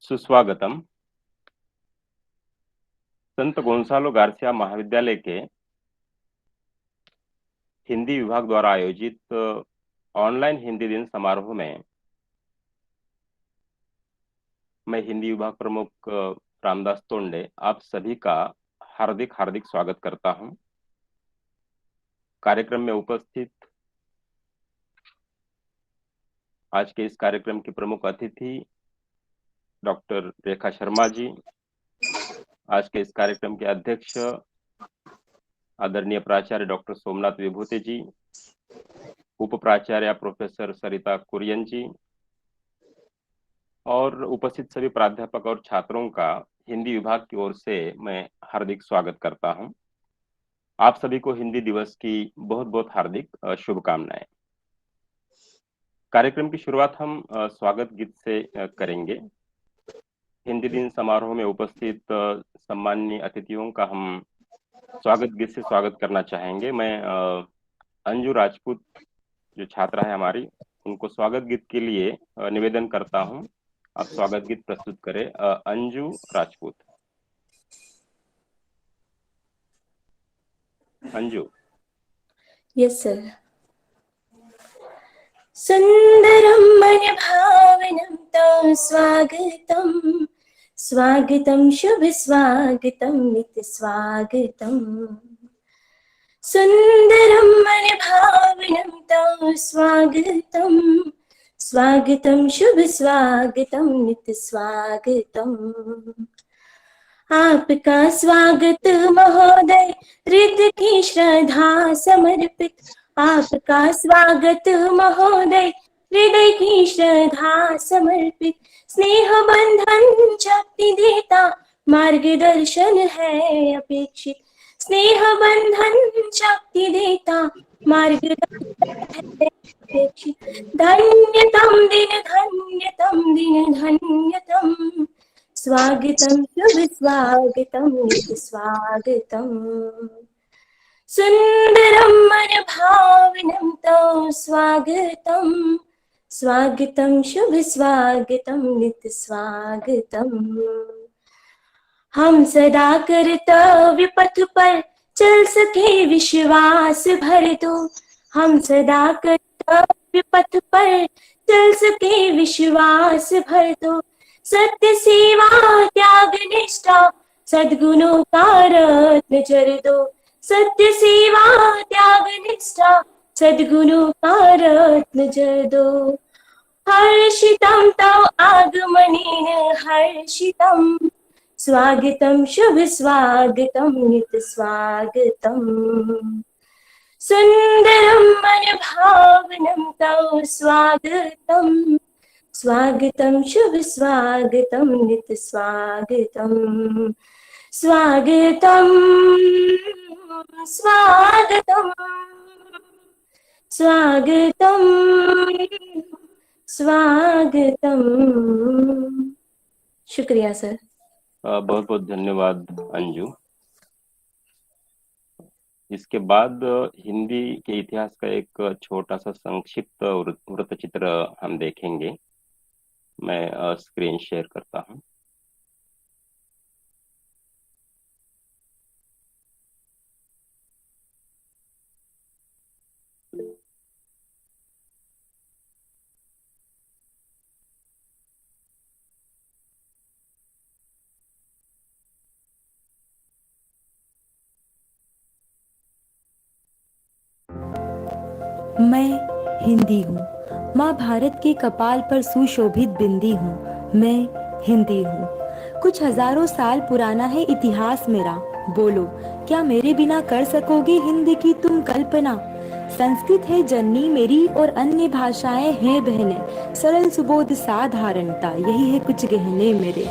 सुस्वागतम। संत Gonçalo Garcia महाविद्यालय के हिंदी विभाग द्वारा आयोजित ऑनलाइन हिंदी दिन समारोह में मैं हिंदी विभाग प्रमुख रामदास तोंडे आप सभी का हार्दिक हार्दिक स्वागत करता हूं। कार्यक्रम में उपस्थित आज के इस कार्यक्रम की प्रमुख अतिथि डॉक्टर रेखा शर्मा जी, आज के इस कार्यक्रम के अध्यक्ष आदरणीय प्राचार्य डॉक्टर सोमनाथ विभूति जी, उप प्राचार्य प्रोफेसर सरिता कुरियन जी और उपस्थित सभी प्राध्यापक और छात्रों का हिंदी विभाग की ओर से मैं हार्दिक स्वागत करता हूं। आप सभी को हिंदी दिवस की बहुत बहुत हार्दिक शुभकामनाएं। कार्यक्रम की शुरुआत हम स्वागत गीत से करेंगे। हिंदी दिन समारोह में उपस्थित सम्माननीय अतिथियों का हम स्वागत गीत से स्वागत करना चाहेंगे। मैं अंजू राजपूत जो छात्रा है हमारी, उनको स्वागत गीत के लिए निवेदन करता हूं। आप स्वागत गीत प्रस्तुत करें। अंजू राजपूत। अंजू। Yes sir. सुंदरम मन भावनम तं स्वागतम स्वागतम शुभ स्वागतम नित्य स्वागतम। सुंदरम मन भावनम तं स्वागतम स्वागतम शुभ स्वागतम नित्य स्वागतम। आपका स्वागत महोदय हृदय की श्रद्धा समर्पित। आपका स्वागत महोदय हृदय की श्रद्धा समर्पित। स्नेह बंधन शक्ति देता मार्गदर्शन है अपेक्षित। स्नेह बंधन शक्ति देता मार्गदर्शन है अपेक्षित। धन्यतम दिन धन्यतम दिन धन्यतम। स्वागतम शुभ स्वागतम नित्य स्वागतम। सुंदरम मन भावनम तं स्वागतम स्वागतम शुभ स्वागतम नित्य स्वागतम। हम सदा कर्तव्य पथ पर चल सके विश्वास भर दो। हम सदा कर्तव्य पथ पर चल सके विश्वास भर दो। सत्य सेवा त्याग निष्ठा सद्गुणों का रत्न जर दो। सत्य सेवा त्याग निष्ठा सद्गुणों का रत्न जर दो। हर्षितं तव आगमनेन हर्षितं स्वागतं शुभ स्वागतं नित्य स्वागतं। सुंदरं मन भावनं तव स्वागतं स्वागतं शुभ स्वागतं नित्य स्वागतं। स्वागतं स्वागतं स्वागतं स्वागतं। शुक्रिया सर। बहुत बहुत धन्यवाद अंजू। इसके बाद हिंदी के इतिहास का एक छोटा सा संक्षिप्त वृत्तचित्र हम देखेंगे। मैं स्क्रीन शेयर करता हूं। मैं हिंदी हूँ, माँ भारत के कपाल पर सुशोभित बिंदी हूँ। मैं हिंदी हूँ। कुछ हजारों साल पुराना है इतिहास मेरा। बोलो, क्या मेरे बिना कर सकोगे हिंदी की तुम कल्पना? संस्कृत है जननी मेरी और अन्य भाषाएं हैं बहनें। सरल सुबोध साधारणता, यही है कुछ गहने मेरे।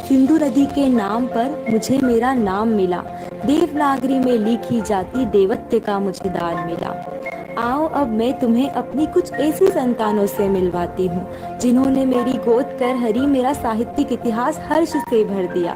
सिंधु नदी के नाम पर मुझे मेरा नाम मिला। देवनागरी में लिखी जाती देवत्य का मुझे दान मिला। आओ अब मैं तुम्हें अपनी कुछ ऐसी संतानों से मिलवाती हूँ जिन्होंने मेरी गोद कर हरी मेरा साहित्यिक इतिहास हर्ष से भर दिया।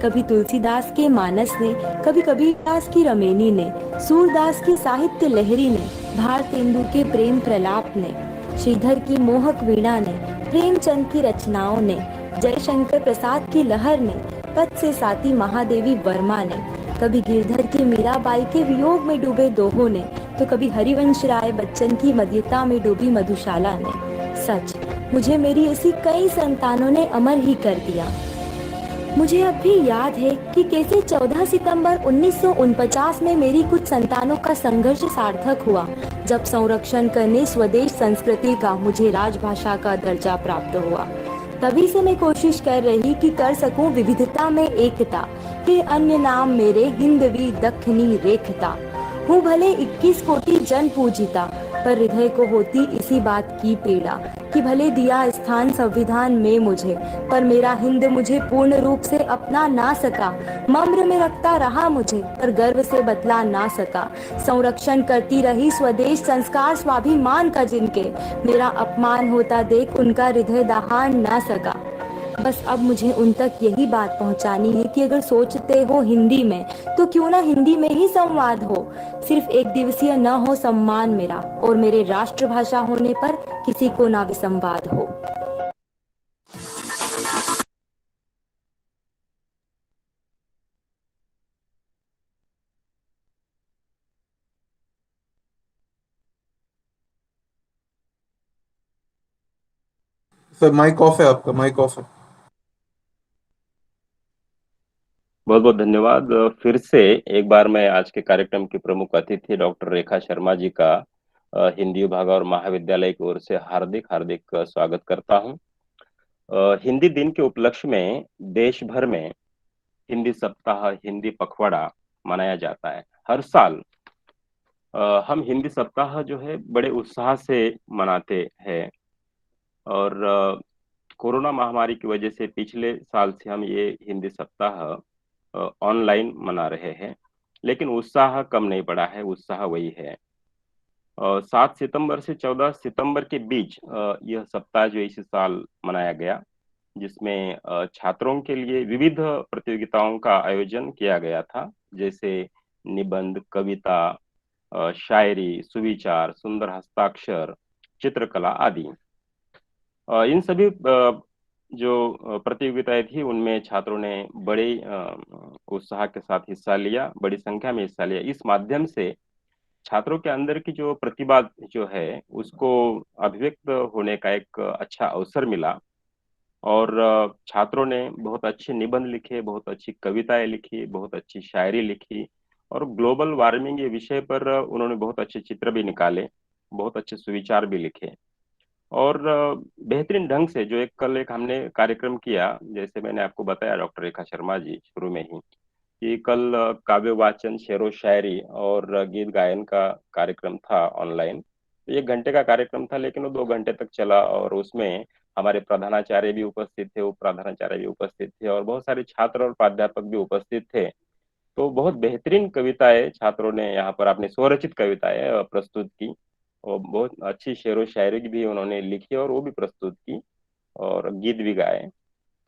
कभी तुलसीदास के मानस ने, कभी कबीरदास की रमेनी ने, सूरदास की साहित्य लहरी ने, भारतेंदु के प्रेम प्रलाप ने, श्रीधर की मोहक वीणा ने, प्रेमचंद की रचनाओं ने, जयशंकर प्रसाद की लहर ने, पद से साथी महादेवी वर्मा ने, कभी गिरधर की मीराबाई के वियोग में डूबे दोहों ने, तो कभी हरिवंश राय बच्चन की मध्यता में डूबी मधुशाला ने। सच, मुझे मेरी ऐसी कई संतानों ने अमर ही कर दिया। मुझे अब भी याद है कि कैसे 14 सितंबर 1949 में मेरी कुछ संतानों का संघर्ष सार्थक हुआ, जब संरक्षण करने स्वदेश संस्कृति का मुझे राजभाषा का दर्जा प्राप्त हुआ। तभी से मैं कोशिश कर रही कि कर सकूं विविधता में एकता, के अन्य नाम मेरे हिंदवी दक्षिणी रेखता। हूँ भले 21 कोटि जन पूजिता, पर हृदय को होती इसी बात की पीड़ा कि भले दिया स्थान संविधान में मुझे, पर मेरा हिंद मुझे पूर्ण रूप से अपना ना सका। मम्र में रखता रहा मुझे, पर गर्व से बतला ना सका। संरक्षण करती रही स्वदेश संस्कार स्वाभिमान का जिनके, मेरा अपमान होता देख उनका हृदय दहाड़ ना सका। बस अब मुझे उन तक यही बात पहुंचानी है कि अगर सोचते हो हिंदी में, तो क्यों ना हिंदी में ही संवाद हो। सिर्फ एक दिवसीय न हो सम्मान मेरा, और मेरे राष्ट्रभाषा होने पर किसी को ना विसंवाद हो। सर माइक ऑफ है, आपका माइक ऑफ है। बहुत बहुत धन्यवाद। फिर से एक बार मैं आज के कार्यक्रम की प्रमुख अतिथि डॉक्टर रेखा शर्मा जी का हिंदी विभाग और महाविद्यालय की ओर से हार्दिक हार्दिक स्वागत करता हूं। हिंदी दिन के उपलक्ष्य में देश भर में हिंदी सप्ताह, हिंदी पखवाड़ा मनाया जाता है। हर साल हम हिंदी सप्ताह जो है बड़े उत्साह से मनाते हैं, और कोरोना महामारी की वजह से पिछले साल से हम ये हिंदी सप्ताह ऑनलाइन मना रहे हैं, लेकिन उत्साह कम नहीं पड़ा है, उत्साह वही है। 7 सितंबर से 14 सितंबर के बीच यह सप्ताह जो इसी साल मनाया गया, जिसमें छात्रों के लिए विविध प्रतियोगिताओं का आयोजन किया गया था, जैसे निबंध, कविता, शायरी, सुविचार, सुंदर हस्ताक्षर, चित्रकला आदि। इन सभी जो प्रतियोगिताएं थी उनमें छात्रों ने बड़े उत्साह के साथ हिस्सा लिया, बड़ी संख्या में हिस्सा लिया। इस माध्यम से छात्रों के अंदर की जो प्रतिभा जो है उसको अभिव्यक्त होने का एक अच्छा अवसर मिला, और छात्रों ने बहुत अच्छे निबंध लिखे, बहुत अच्छी कविताएं लिखी, बहुत अच्छी शायरी लिखी, और ग्लोबल वार्मिंग ये विषय पर उन्होंने बहुत अच्छे चित्र भी निकाले, बहुत अच्छे सुविचार भी लिखे। और बेहतरीन ढंग से जो कल एक हमने कार्यक्रम किया, जैसे मैंने आपको बताया डॉक्टर रेखा शर्मा जी शुरू में ही, कि कल काव्य वाचन, शेरो शायरी और गीत गायन का कार्यक्रम था ऑनलाइन। 1 घंटे का कार्यक्रम था, लेकिन वो 2 घंटे तक चला, और उसमें हमारे प्रधानाचार्य भी उपस्थित थे, उप प्रधानाचार्य भी उपस्थित थे, और बहुत सारे छात्र और प्राध्यापक भी उपस्थित थे। तो बहुत बेहतरीन कविताएं छात्रों ने यहाँ पर अपनी स्वरचित कविताएं प्रस्तुत की, और बहुत अच्छी शेरो शायरी भी उन्होंने लिखी और वो भी प्रस्तुत की, और गीत भी गाए।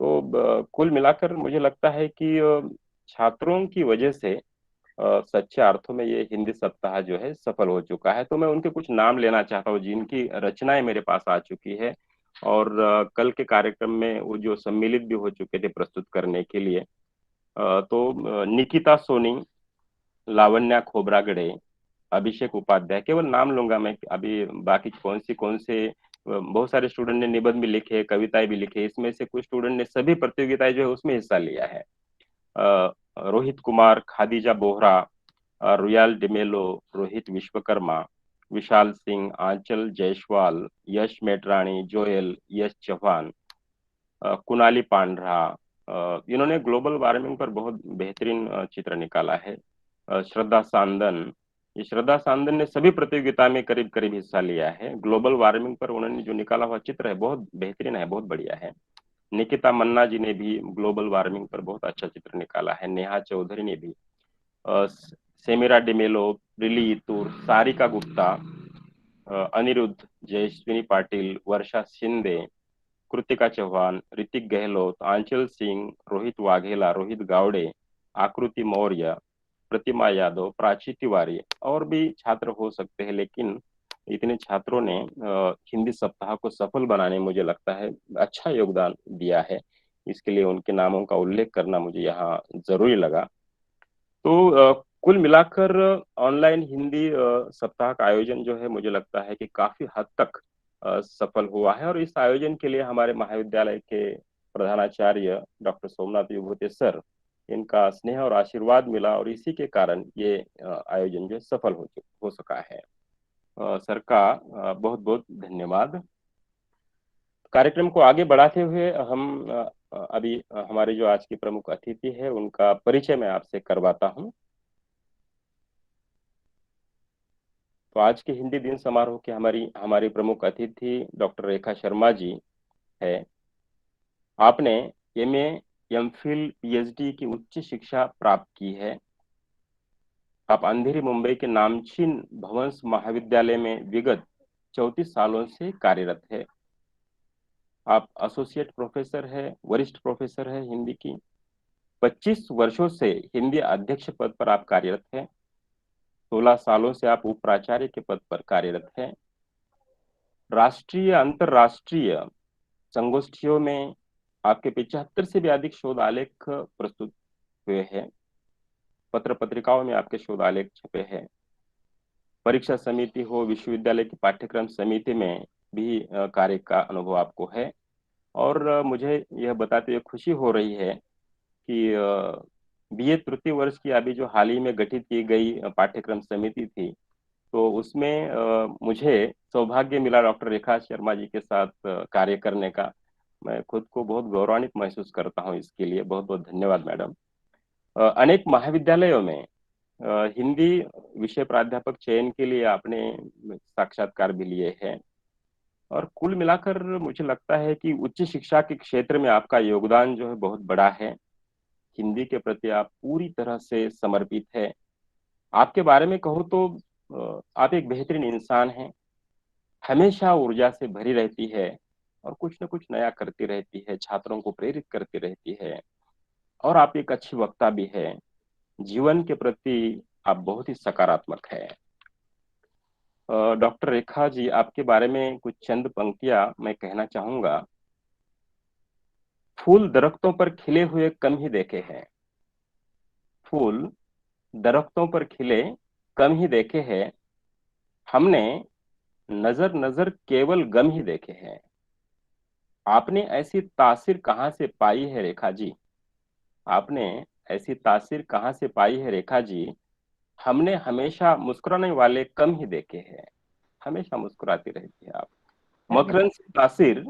तो कुल मिलाकर मुझे लगता है कि छात्रों की वजह से सच्चे अर्थों में ये हिंदी सप्ताह जो है सफल हो चुका है। तो मैं उनके कुछ नाम लेना चाहता हूँ जिनकी रचनाएं मेरे पास आ चुकी है, और कल के कार्यक्रम में वो जो सम्मिलित भी हो चुके थे प्रस्तुत करने के लिए। तो निकिता सोनी, लावण्या खोबरागड़े, अभिषेक उपाध्याय, केवल नाम लूंगा मैं, अभी बाकी कौन से बहुत सारे स्टूडेंट ने निबंध भी लिखे, कविताएं भी लिखे। इसमें से कुछ स्टूडेंट ने सभी प्रतियोगिताएं जो है उसमें हिस्सा लिया है। रोहित कुमार, खादीजा बोहरा, रुयाल डिमेलो, रोहित विश्वकर्मा, विशाल सिंह, आंचल जायसवाल, यश मेटरानी, जोयल, यश चौहान, कुणाली पांड्रा, इन्होंने ग्लोबल वार्मिंग पर बहुत बेहतरीन चित्र निकाला है। श्रद्धा सांदन, ये श्रद्धा सांदन ने सभी प्रतियोगिता में करीब करीब हिस्सा लिया है। ग्लोबल वार्मिंग पर उन्होंने जो निकाला हुआ चित्र है बहुत बेहतरीन है, बहुत बढ़िया है। निकिता मन्ना जी ने भी ग्लोबल वार्मिंग पर बहुत अच्छा चित्र निकाला है। नेहा चौधरी ने भी, सेमिरा डिमेलो, प्रिली इतूर, सारिका गुप्ता, अनिरुद्ध, जयश्विनी पाटिल, वर्षा शिंदे, कृतिका चौहान, ऋतिक गहलोत, आंचल सिंह, रोहित वाघेला, रोहित गावड़े, आकृति मौर्य, प्रतिमा यादव, प्राची तिवारी, और भी छात्र हो सकते हैं, लेकिन इतने छात्रों ने हिंदी सप्ताह को सफल बनाने में मुझे लगता है अच्छा योगदान दिया है। इसके लिए उनके नामों का उल्लेख करना मुझे यहाँ जरूरी लगा। तो कुल मिलाकर ऑनलाइन हिंदी सप्ताह का आयोजन जो है मुझे लगता है कि काफी हद तक सफल हुआ है, और इस आयोजन के लिए हमारे महाविद्यालय के प्रधानाचार्य डॉक्टर सोमनाथ विभूति सर, इनका स्नेह और आशीर्वाद मिला, और इसी के कारण ये आयोजन जो सफल हो सका है। सर का बहुत बहुत धन्यवाद। कार्यक्रम को आगे बढ़ाते हुए हम अभी हमारे जो आज की प्रमुख अतिथि है उनका परिचय मैं आपसे करवाता हूं। तो आज के हिंदी दिन समारोह के हमारी हमारी प्रमुख अतिथि डॉक्टर रेखा शर्मा जी है। आपने एमए, एमफिल, पीएचडी की उच्च शिक्षा प्राप्त की है। आप अंधेरी मुंबई के नामचीन भवंस महाविद्यालय में विगत 34 सालों से कार्यरत है। आप एसोसिएट प्रोफेसर है, वरिष्ठ प्रोफेसर है हिंदी की। 25 वर्षों से हिंदी अध्यक्ष पद पर आप कार्यरत हैं। 16 सालों से आप उप प्राचार्य के पद पर कार्यरत हैं। राष्ट्रीय अंतरराष्ट्रीय संगोष्ठियों में आपके 75 से भी अधिक शोध आलेख प्रस्तुत हुए हैं। पत्र पत्रिकाओं में आपके शोध आलेख छपे हैं। परीक्षा समिति हो, विश्वविद्यालय की पाठ्यक्रम समिति में भी कार्य का अनुभव आपको है। और मुझे यह बताते हुए खुशी हो रही है कि बीए तृतीय वर्ष की अभी जो हाल ही में गठित की गई पाठ्यक्रम समिति थी, तो उसमें मुझे सौभाग्य मिला डॉक्टर रेखा शर्मा जी के साथ कार्य करने का। मैं खुद को बहुत गौरवान्वित महसूस करता हूं, इसके लिए बहुत बहुत धन्यवाद मैडम। अनेक महाविद्यालयों में हिंदी विषय प्राध्यापक चयन के लिए आपने साक्षात्कार भी लिए हैं, और कुल मिलाकर मुझे लगता है कि उच्च शिक्षा के क्षेत्र में आपका योगदान जो है बहुत बड़ा है। हिंदी के प्रति आप पूरी तरह से समर्पित है। आपके बारे में कहूँ तो आप एक बेहतरीन इंसान हैं, हमेशा ऊर्जा से भरी रहती है और कुछ न कुछ नया करती रहती है, छात्रों को प्रेरित करती रहती है, और आप एक अच्छी वक्ता भी है। जीवन के प्रति आप बहुत ही सकारात्मक है। डॉक्टर रेखा जी, आपके बारे में कुछ चंद पंक्तियां मैं कहना चाहूंगा। फूल दरख्तों पर खिले हुए कम ही देखे हैं। फूल दरख्तों पर खिले कम ही देखे हैं। हमने नजर नजर केवल गम ही देखे हैं। आपने ऐसी तासीर कहाँ से पाई है रेखा जी? आपने ऐसी तासीर कहाँ से पाई है रेखा जी? हमने हमेशा मुस्कुराने वाले कम ही देखे हैं। हमेशा मुस्कुराती रहती है आप। मकरंद सी तासीर,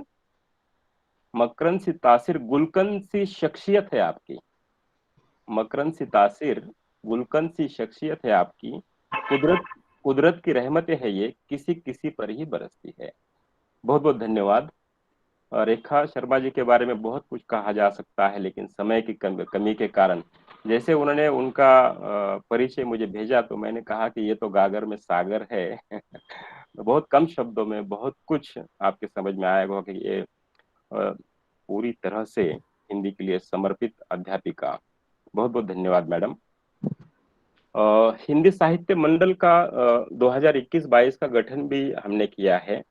मकरंद सी तासीर गुलकंद सी शख्सियत है आपकी। मकरंद सी तासीर गुलकंद सी शख्सियत है आपकी। कुदरत कुदरत की रहमतें है ये, किसी किसी पर ही बरसती है। बहुत बहुत धन्यवाद। रेखा शर्मा जी के बारे में बहुत कुछ कहा जा सकता है, लेकिन समय की कमी के कारण, जैसे उन्होंने उनका परिचय मुझे भेजा तो मैंने कहा कि ये तो गागर में सागर है। बहुत कम शब्दों में बहुत कुछ आपके समझ में आएगा कि ये पूरी तरह से हिंदी के लिए समर्पित अध्यापिका। बहुत बहुत धन्यवाद मैडम। हिंदी साहित्य मंडल का 2021-22 का गठन भी हमने किया है।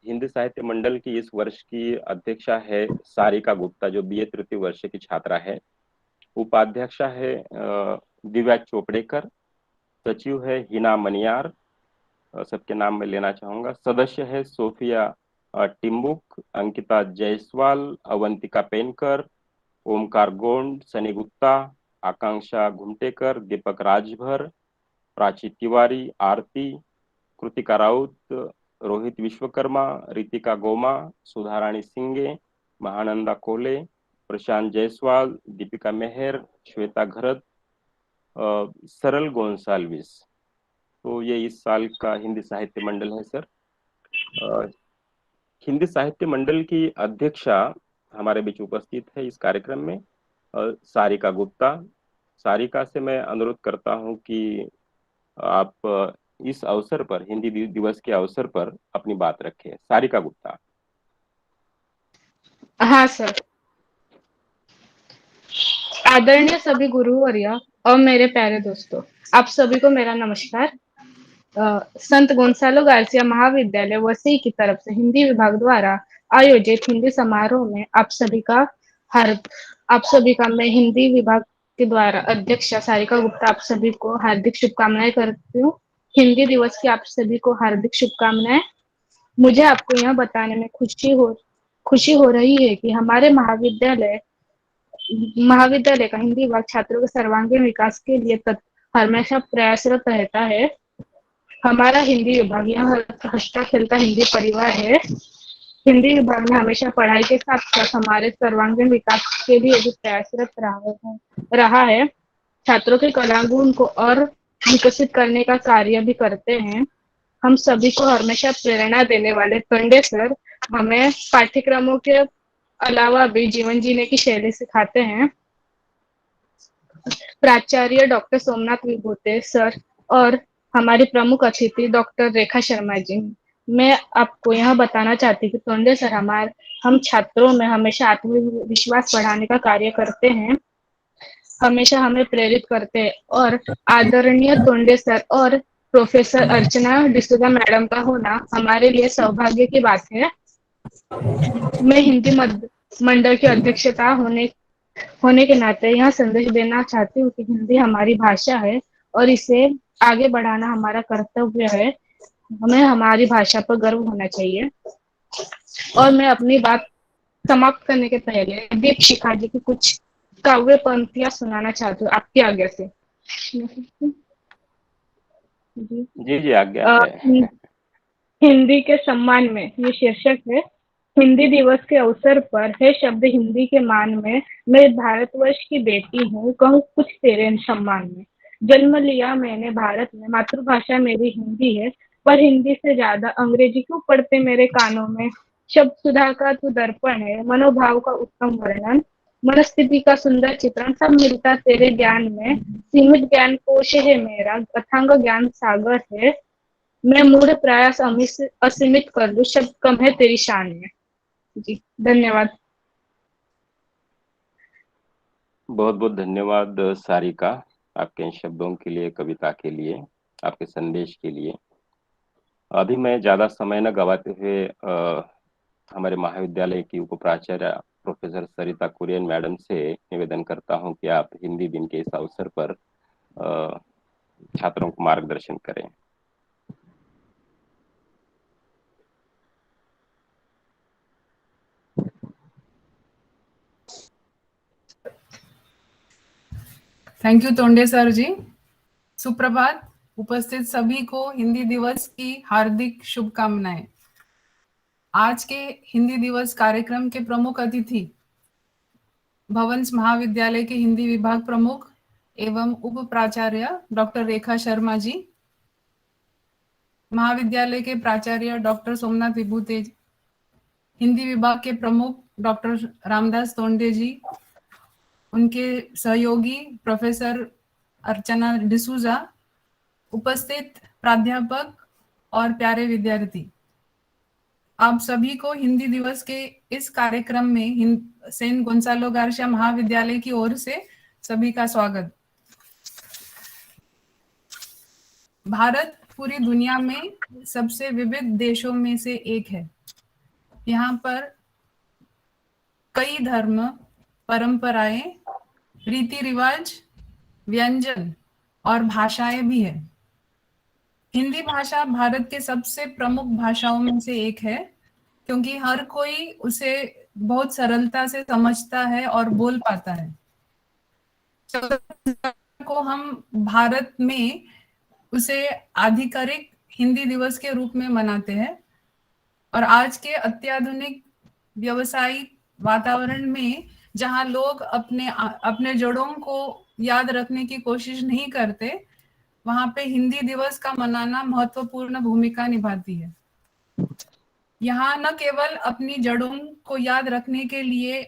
हिंदी साहित्य मंडल की इस वर्ष की अध्यक्षा है सारिका गुप्ता, जो बीए तृतीय वर्ष की छात्रा है। उपाध्यक्षा है दिव्या चोपड़ेकर। सचिव है हिना मनियार, सबके नाम मैं लेना चाहूंगा। सदस्य है सोफिया टिम्बुक, अंकिता जायसवाल, अवंतिका पेनकर, ओमकार गोंड, सनी गुप्ता, आकांक्षा घुमटेकर, दीपक राजभर, प्राची तिवारी, आरती, कृतिका राउत, रोहित विश्वकर्मा, रितिका गोमा, सुधाराणी सिंगे, महानंदा कोले, प्रशांत जायसवाल, दीपिका मेहर, श्वेता घरत, सरल गोंसाल्विस। तो ये इस साल का हिंदी साहित्य मंडल है सर। हिंदी साहित्य मंडल की अध्यक्षा हमारे बीच उपस्थित है इस कार्यक्रम में, सारिका गुप्ता। सारिका से मैं अनुरोध करता हूं कि आप इस अवसर पर, हिंदी दिवस के अवसर पर अपनी बात रखें। सारिका गुप्ता। हाँ सर। आदरणीय सभी गुरुवर्य और मेरे प्यारे दोस्तों, आप सभी को मेरा नमस्कार। संत गोंसालो गार्सिया महाविद्यालय वसई की तरफ से हिंदी विभाग द्वारा आयोजित हिंदी समारोह में आप सभी का मैं हिंदी विभाग के द्वारा अध्यक्ष सारिका गुप्ता आप सभी को हार्दिक शुभकामनाएं करती हूँ। हिंदी दिवस की आप सभी को हार्दिक शुभकामनाएं। मुझे आपको यह बताने में खुशी हो रही है कि हमारे महाविद्यालय का हिंदी विभाग छात्रों के सर्वांगीण विकास के लिए हमेशा प्रयासरत रहता है। हमारा हिंदी विभाग यह हंसता खेलता हिंदी परिवार है। हिंदी विभाग में हमेशा पढ़ाई के साथ साथ हमारे सर्वांगीण विकास के लिए भी प्रयासरत रहा है। छात्रों के कला गुण को और विकसित करने का कार्य भी करते हैं। हम सभी को हमेशा प्रेरणा देने वाले टोंडे सर हमें पाठ्यक्रमों के अलावा भी जीवन जीने की शैली सिखाते हैं। प्राचार्य डॉक्टर सोमनाथ विभूते सर और हमारी प्रमुख अतिथि डॉक्टर रेखा शर्मा जी, मैं आपको यह बताना चाहती हूँ कि टोंडे सर हम छात्रों में हमेशा आत्मविश्वास बढ़ाने का कार्य करते हैं, हमेशा हमें प्रेरित करते हैं और आदरणीय टोंडे सर और प्रोफेसर अर्चना डिसूजा मैडम का होना हमारे लिए सौभाग्य की बात है। मैं हिंदी मंडल की अध्यक्षता होने के नाते यह संदेश देना चाहती हूँ कि हिंदी हमारी भाषा है और इसे आगे बढ़ाना हमारा कर्तव्य है। हमें हमारी भाषा पर गर्व होना चाहिए। और मैं अपनी बात समाप्त करने के पहले दीप शिखा जी की कुछ काव्य पंक्तियां सुनाना चाहती हूँ आपकी आज्ञा से। जी जी आज्ञा है। हिंदी के सम्मान में ये शीर्षक है। हिंदी दिवस के अवसर पर है शब्द हिंदी के मान में, मैं भारतवर्ष की बेटी हूँ, कहूँ कुछ तेरे सम्मान में। जन्म लिया मैंने भारत में, मातृभाषा मेरी हिंदी है, पर हिंदी से ज्यादा अंग्रेजी क्यों पढ़ते मेरे कानों में। शब्द सुधा का तू दर्पण है, मनोभाव का उत्तम वर्णन, मनस्थिति का सुंदर चित्रण, सब मिलता तेरे ज्ञान में। सीमित ज्ञान कोश है मेरा, अथांग ज्ञान सागर है, मैं मूढ़ प्रयास असीमित कर लूं, शब्द कम है तेरी शान में। जी धन्यवाद। बहुत बहुत धन्यवाद सारिका, आपके इन शब्दों के लिए, कविता के लिए, आपके संदेश के लिए। अभी मैं ज़्यादा समय न गवाते हुए हमारे महाविद्यालय की उपप्राचार्य प्रोफेसर सरिता कुरियन मैडम से निवेदन करता हूं कि आप हिंदी दिन के इस अवसर पर छात्रों को मार्गदर्शन करें। थैंक यू टोंडे सर जी। सुप्रभात। उपस्थित सभी को हिंदी दिवस की हार्दिक शुभकामनाएं। आज के हिंदी दिवस कार्यक्रम के प्रमुख अतिथि भवंस महाविद्यालय के हिंदी विभाग प्रमुख एवं उप प्राचार्य डॉक्टर रेखा शर्मा जी, महाविद्यालय के प्राचार्य डॉक्टर सोमनाथ विभूते, हिंदी विभाग के प्रमुख डॉक्टर रामदास टोंडे जी, उनके सहयोगी प्रोफेसर अर्चना डिसूजा, उपस्थित प्राध्यापक और प्यारे विद्यार्थी, आप सभी को हिंदी दिवस के इस कार्यक्रम में सेंट गोंसालो गार्सिया महाविद्यालय की ओर से सभी का स्वागत। भारत पूरी दुनिया में सबसे विविध देशों में से एक है। यहाँ पर कई धर्म, परंपराएं, रीति रिवाज, व्यंजन और भाषाएं भी है। हिंदी भाषा भारत के सबसे प्रमुख भाषाओं में से एक है, क्योंकि हर कोई उसे बहुत सरलता से समझता है और बोल पाता है। को हम भारत में उसे आधिकारिक हिंदी दिवस के रूप में मनाते हैं और आज के अत्याधुनिक व्यवसायिक वातावरण में जहां लोग अपने जड़ों को याद रखने की कोशिश नहीं करते, वहां पे हिंदी दिवस का मनाना महत्वपूर्ण भूमिका निभाती है। यहाँ न केवल अपनी जड़ों को याद रखने के लिए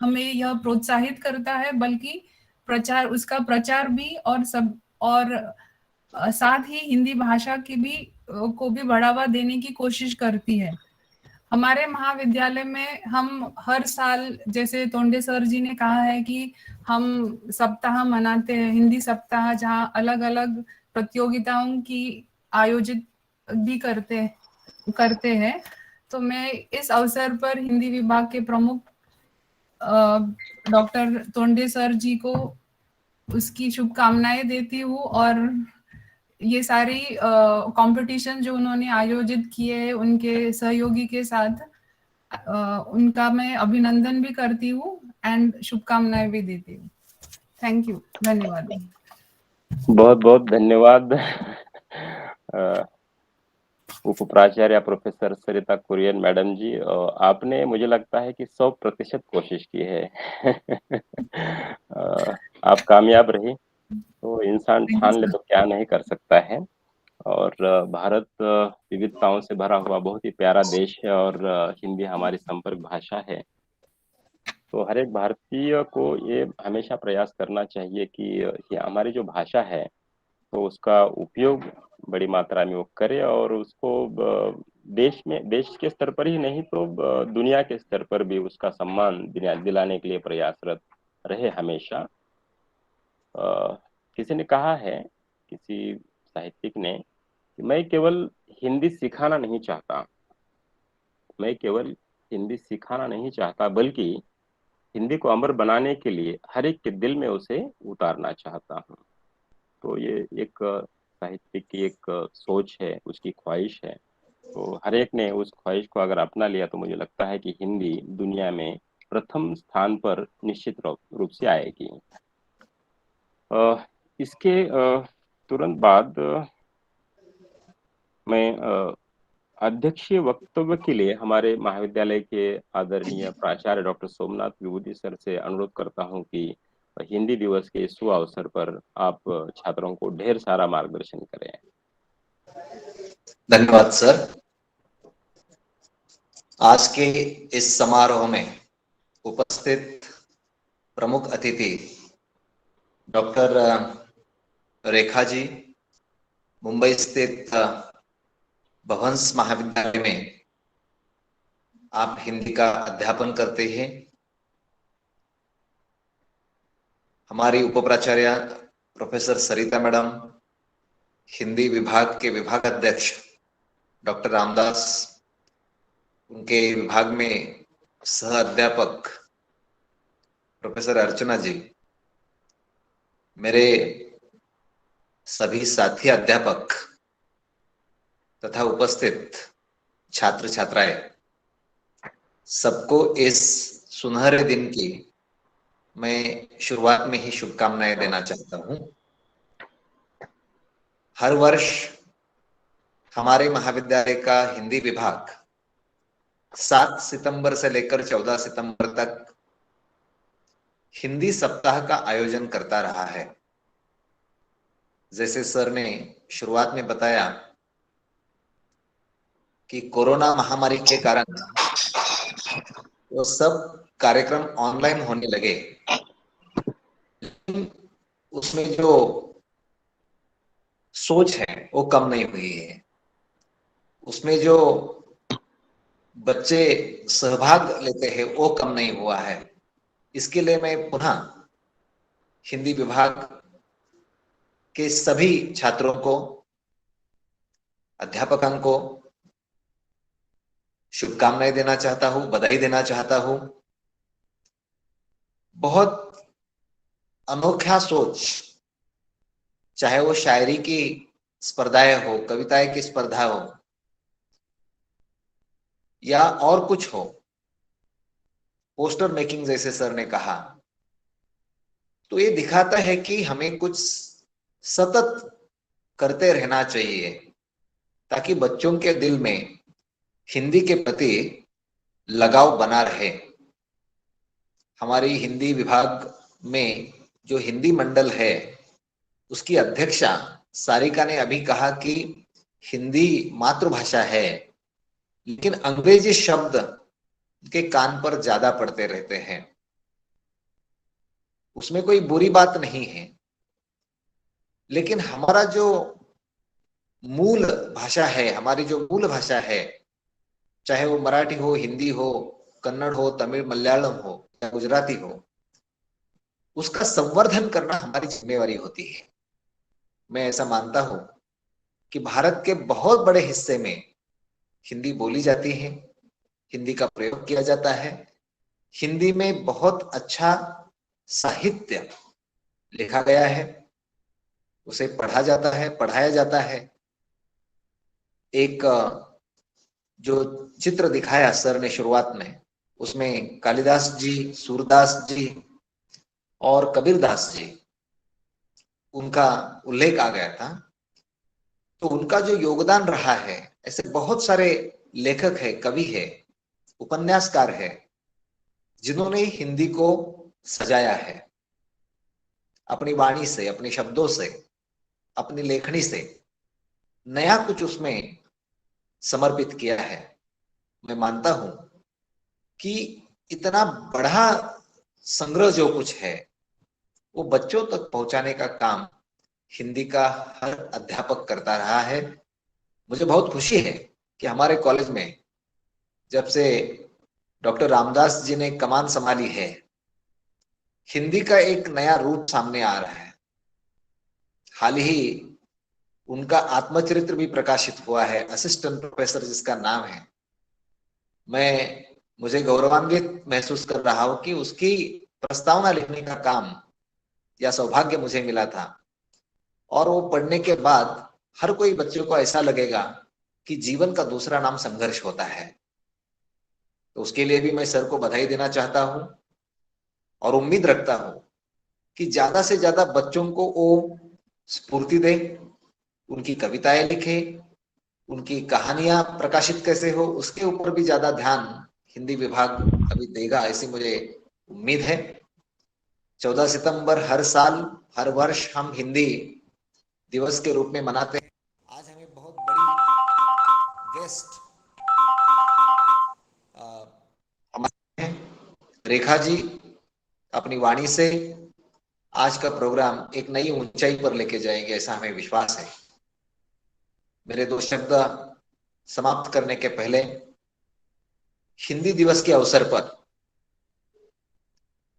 हमें यह प्रोत्साहित करता है, बल्कि उसका प्रचार भी और साथ ही हिंदी भाषा को भी बढ़ावा देने की कोशिश करती है। हमारे महाविद्यालय में हम हर साल, जैसे टोंडे सर जी ने कहा है कि हम सप्ताह मनाते हैं, हिंदी सप्ताह, जहाँ अलग अलग प्रतियोगिताओं की आयोजित भी करते हैं। तो मैं इस अवसर पर हिंदी विभाग के प्रमुख डॉक्टर तोंडे सर जी को उसकी शुभकामनाएं देती हूँ, और ये सारी कंपटीशन जो उन्होंने आयोजित किए हैं उनके सहयोगी के साथ उनका मैं अभिनंदन भी करती हूँ एंड शुभकामनाएं भी देती हूँ। थैंक यू, धन्यवाद। बहुत बहुत धन्यवाद उप प्राचार्य प्रोफेसर सरिता कुरियन मैडम जी। आपने मुझे लगता है कि 100% कोशिश की है। आप कामयाब रही। तो इंसान ठान ले तो क्या नहीं कर सकता है। और भारत विविधताओं से भरा हुआ बहुत ही प्यारा देश है, और हिंदी हमारी संपर्क भाषा है। तो हर एक भारतीय को ये हमेशा प्रयास करना चाहिए कि ये हमारी जो भाषा है तो उसका उपयोग बड़ी मात्रा में वो करे, और उसको देश के स्तर पर ही नहीं तो दुनिया के स्तर पर भी उसका सम्मान दिलाने के लिए प्रयासरत रहे हमेशा। किसी ने कहा है, किसी साहित्यिक ने, कि मैं केवल हिंदी सिखाना नहीं चाहता, मैं केवल हिंदी सिखाना नहीं चाहता, बल्कि हिंदी को अमर बनाने के लिए हर एक के दिल में उसे उतारना चाहता हूँ। तो ये एक साहित्यिक की एक सोच है, उसकी ख्वाहिश है। तो हर एक ने उस ख्वाहिश को अगर अपना लिया तो मुझे लगता है कि हिंदी दुनिया में प्रथम स्थान पर निश्चित रूप से आएगी। इसके तुरंत बाद मैं अध्यक्षीय वक्तव्य के लिए हमारे महाविद्यालय के आदरणीय प्राचार्य डॉक्टर सोमनाथ विभूति सर से अनुरोध करता हूं कि हिंदी दिवस के शुभ अवसर पर आप छात्रों को ढेर सारा मार्गदर्शन करें। धन्यवाद सर। आज के इस समारोह में उपस्थित प्रमुख अतिथि डॉक्टर रेखा जी, मुंबई स्थित भवंस महाविद्यालय में आप हिंदी का अध्यापन करते हैं। हमारी उपप्राचार्य प्रोफेसर सरिता मैडम, हिंदी विभाग के विभाग अध्यक्ष डॉक्टर रामदास, उनके विभाग में सह अध्यापक प्रोफेसर अर्चना जी, मेरे सभी साथी अध्यापक तथा उपस्थित छात्र छात्राएं, सबको इस सुनहरे दिन की मैं शुरुआत में ही शुभकामनाएं देना चाहता हूं। हर वर्ष हमारे महाविद्यालय का हिंदी विभाग 7 सितंबर से लेकर 14 सितंबर तक हिंदी सप्ताह का आयोजन करता रहा है। जैसे सर ने शुरुआत में बताया कि कोरोना महामारी के कारण वो सब कार्यक्रम ऑनलाइन होने लगे, उसमें जो सोच है वो कम नहीं हुई है, उसमें जो बच्चे सहभाग लेते हैं वो कम नहीं हुआ है। इसके लिए मैं पुनः हिंदी विभाग के सभी छात्रों को, अध्यापकों को शुभकामनाएं देना चाहता हूं, बधाई देना चाहता हूं। बहुत अनोखा सोच, चाहे वो शायरी की स्पर्धाएं हो, कविताएं की स्पर्धा हो या और कुछ हो, पोस्टर मेकिंग जैसे सर ने कहा, तो ये दिखाता है कि हमें कुछ सतत करते रहना चाहिए ताकि बच्चों के दिल में हिंदी के प्रति लगाव बना रहे। हमारी हिंदी विभाग में जो हिंदी मंडल है उसकी अध्यक्षा सारिका ने अभी कहा कि हिंदी मातृभाषा है, लेकिन अंग्रेजी शब्द के कान पर ज्यादा पड़ते रहते हैं। उसमें कोई बुरी बात नहीं है, लेकिन हमारा जो मूल भाषा है, हमारी जो मूल भाषा है, चाहे वो मराठी हो, हिंदी हो, कन्नड़ हो, तमिल, मलयालम हो या गुजराती हो, उसका संवर्धन करना हमारी जिम्मेवारी होती है। मैं ऐसा मानता हूं कि भारत के बहुत बड़े हिस्से में हिंदी बोली जाती है, हिंदी का प्रयोग किया जाता है, हिंदी में बहुत अच्छा साहित्य लिखा गया है, उसे पढ़ा जाता है, पढ़ाया जाता है। एक जो चित्र दिखाया सर ने शुरुआत में, उसमें कालिदास जी, सूरदास जी और कबीरदास जी, उनका उल्लेख आ गया था। तो उनका जो योगदान रहा है, ऐसे बहुत सारे लेखक है, कवि है, उपन्यासकार है, जिन्होंने हिंदी को सजाया है अपनी वाणी से, अपने शब्दों से, अपनी लेखनी से, नया कुछ उसमें समर्पित किया है। मैं मानता हूं कि इतना बड़ा संग्रह जो कुछ है वो बच्चों तक पहुंचाने का काम हिंदी का हर अध्यापक करता रहा है। मुझे बहुत खुशी है कि हमारे कॉलेज में जब से डॉक्टर रामदास जी ने कमान संभाली है, हिंदी का एक नया रूप सामने आ रहा है। हाल ही उनका आत्मचरित्र भी प्रकाशित हुआ है, असिस्टेंट प्रोफेसर जिसका नाम है। मुझे गौरवान्वित महसूस कर रहा हूं कि उसकी प्रस्तावना लिखने का काम या सौभाग्य मुझे मिला था, और वो पढ़ने के बाद हर कोई बच्चों को ऐसा लगेगा कि जीवन का दूसरा नाम संघर्ष होता है। तो उसके लिए भी मैं सर को बधाई देना चाहता हूं और उम्मीद रखता हूं कि ज्यादा से ज्यादा बच्चों को वो स्फूर्ति दे, उनकी कविताएं लिखे, उनकी कहानियां प्रकाशित कैसे हो, उसके ऊपर भी ज्यादा ध्यान हिंदी विभाग अभी देगा, ऐसी मुझे उम्मीद है। 14 सितंबर हर साल, हर वर्ष हम हिंदी दिवस के रूप में मनाते हैं। आज हमें बहुत बड़ी गेस्ट हमारे हैं, रेखा जी अपनी वाणी से आज का प्रोग्राम एक नई ऊंचाई पर लेके जाएंगे, ऐसा हमें विश्वास है। मेरे दो शब्द समाप्त करने के पहले हिंदी दिवस के अवसर पर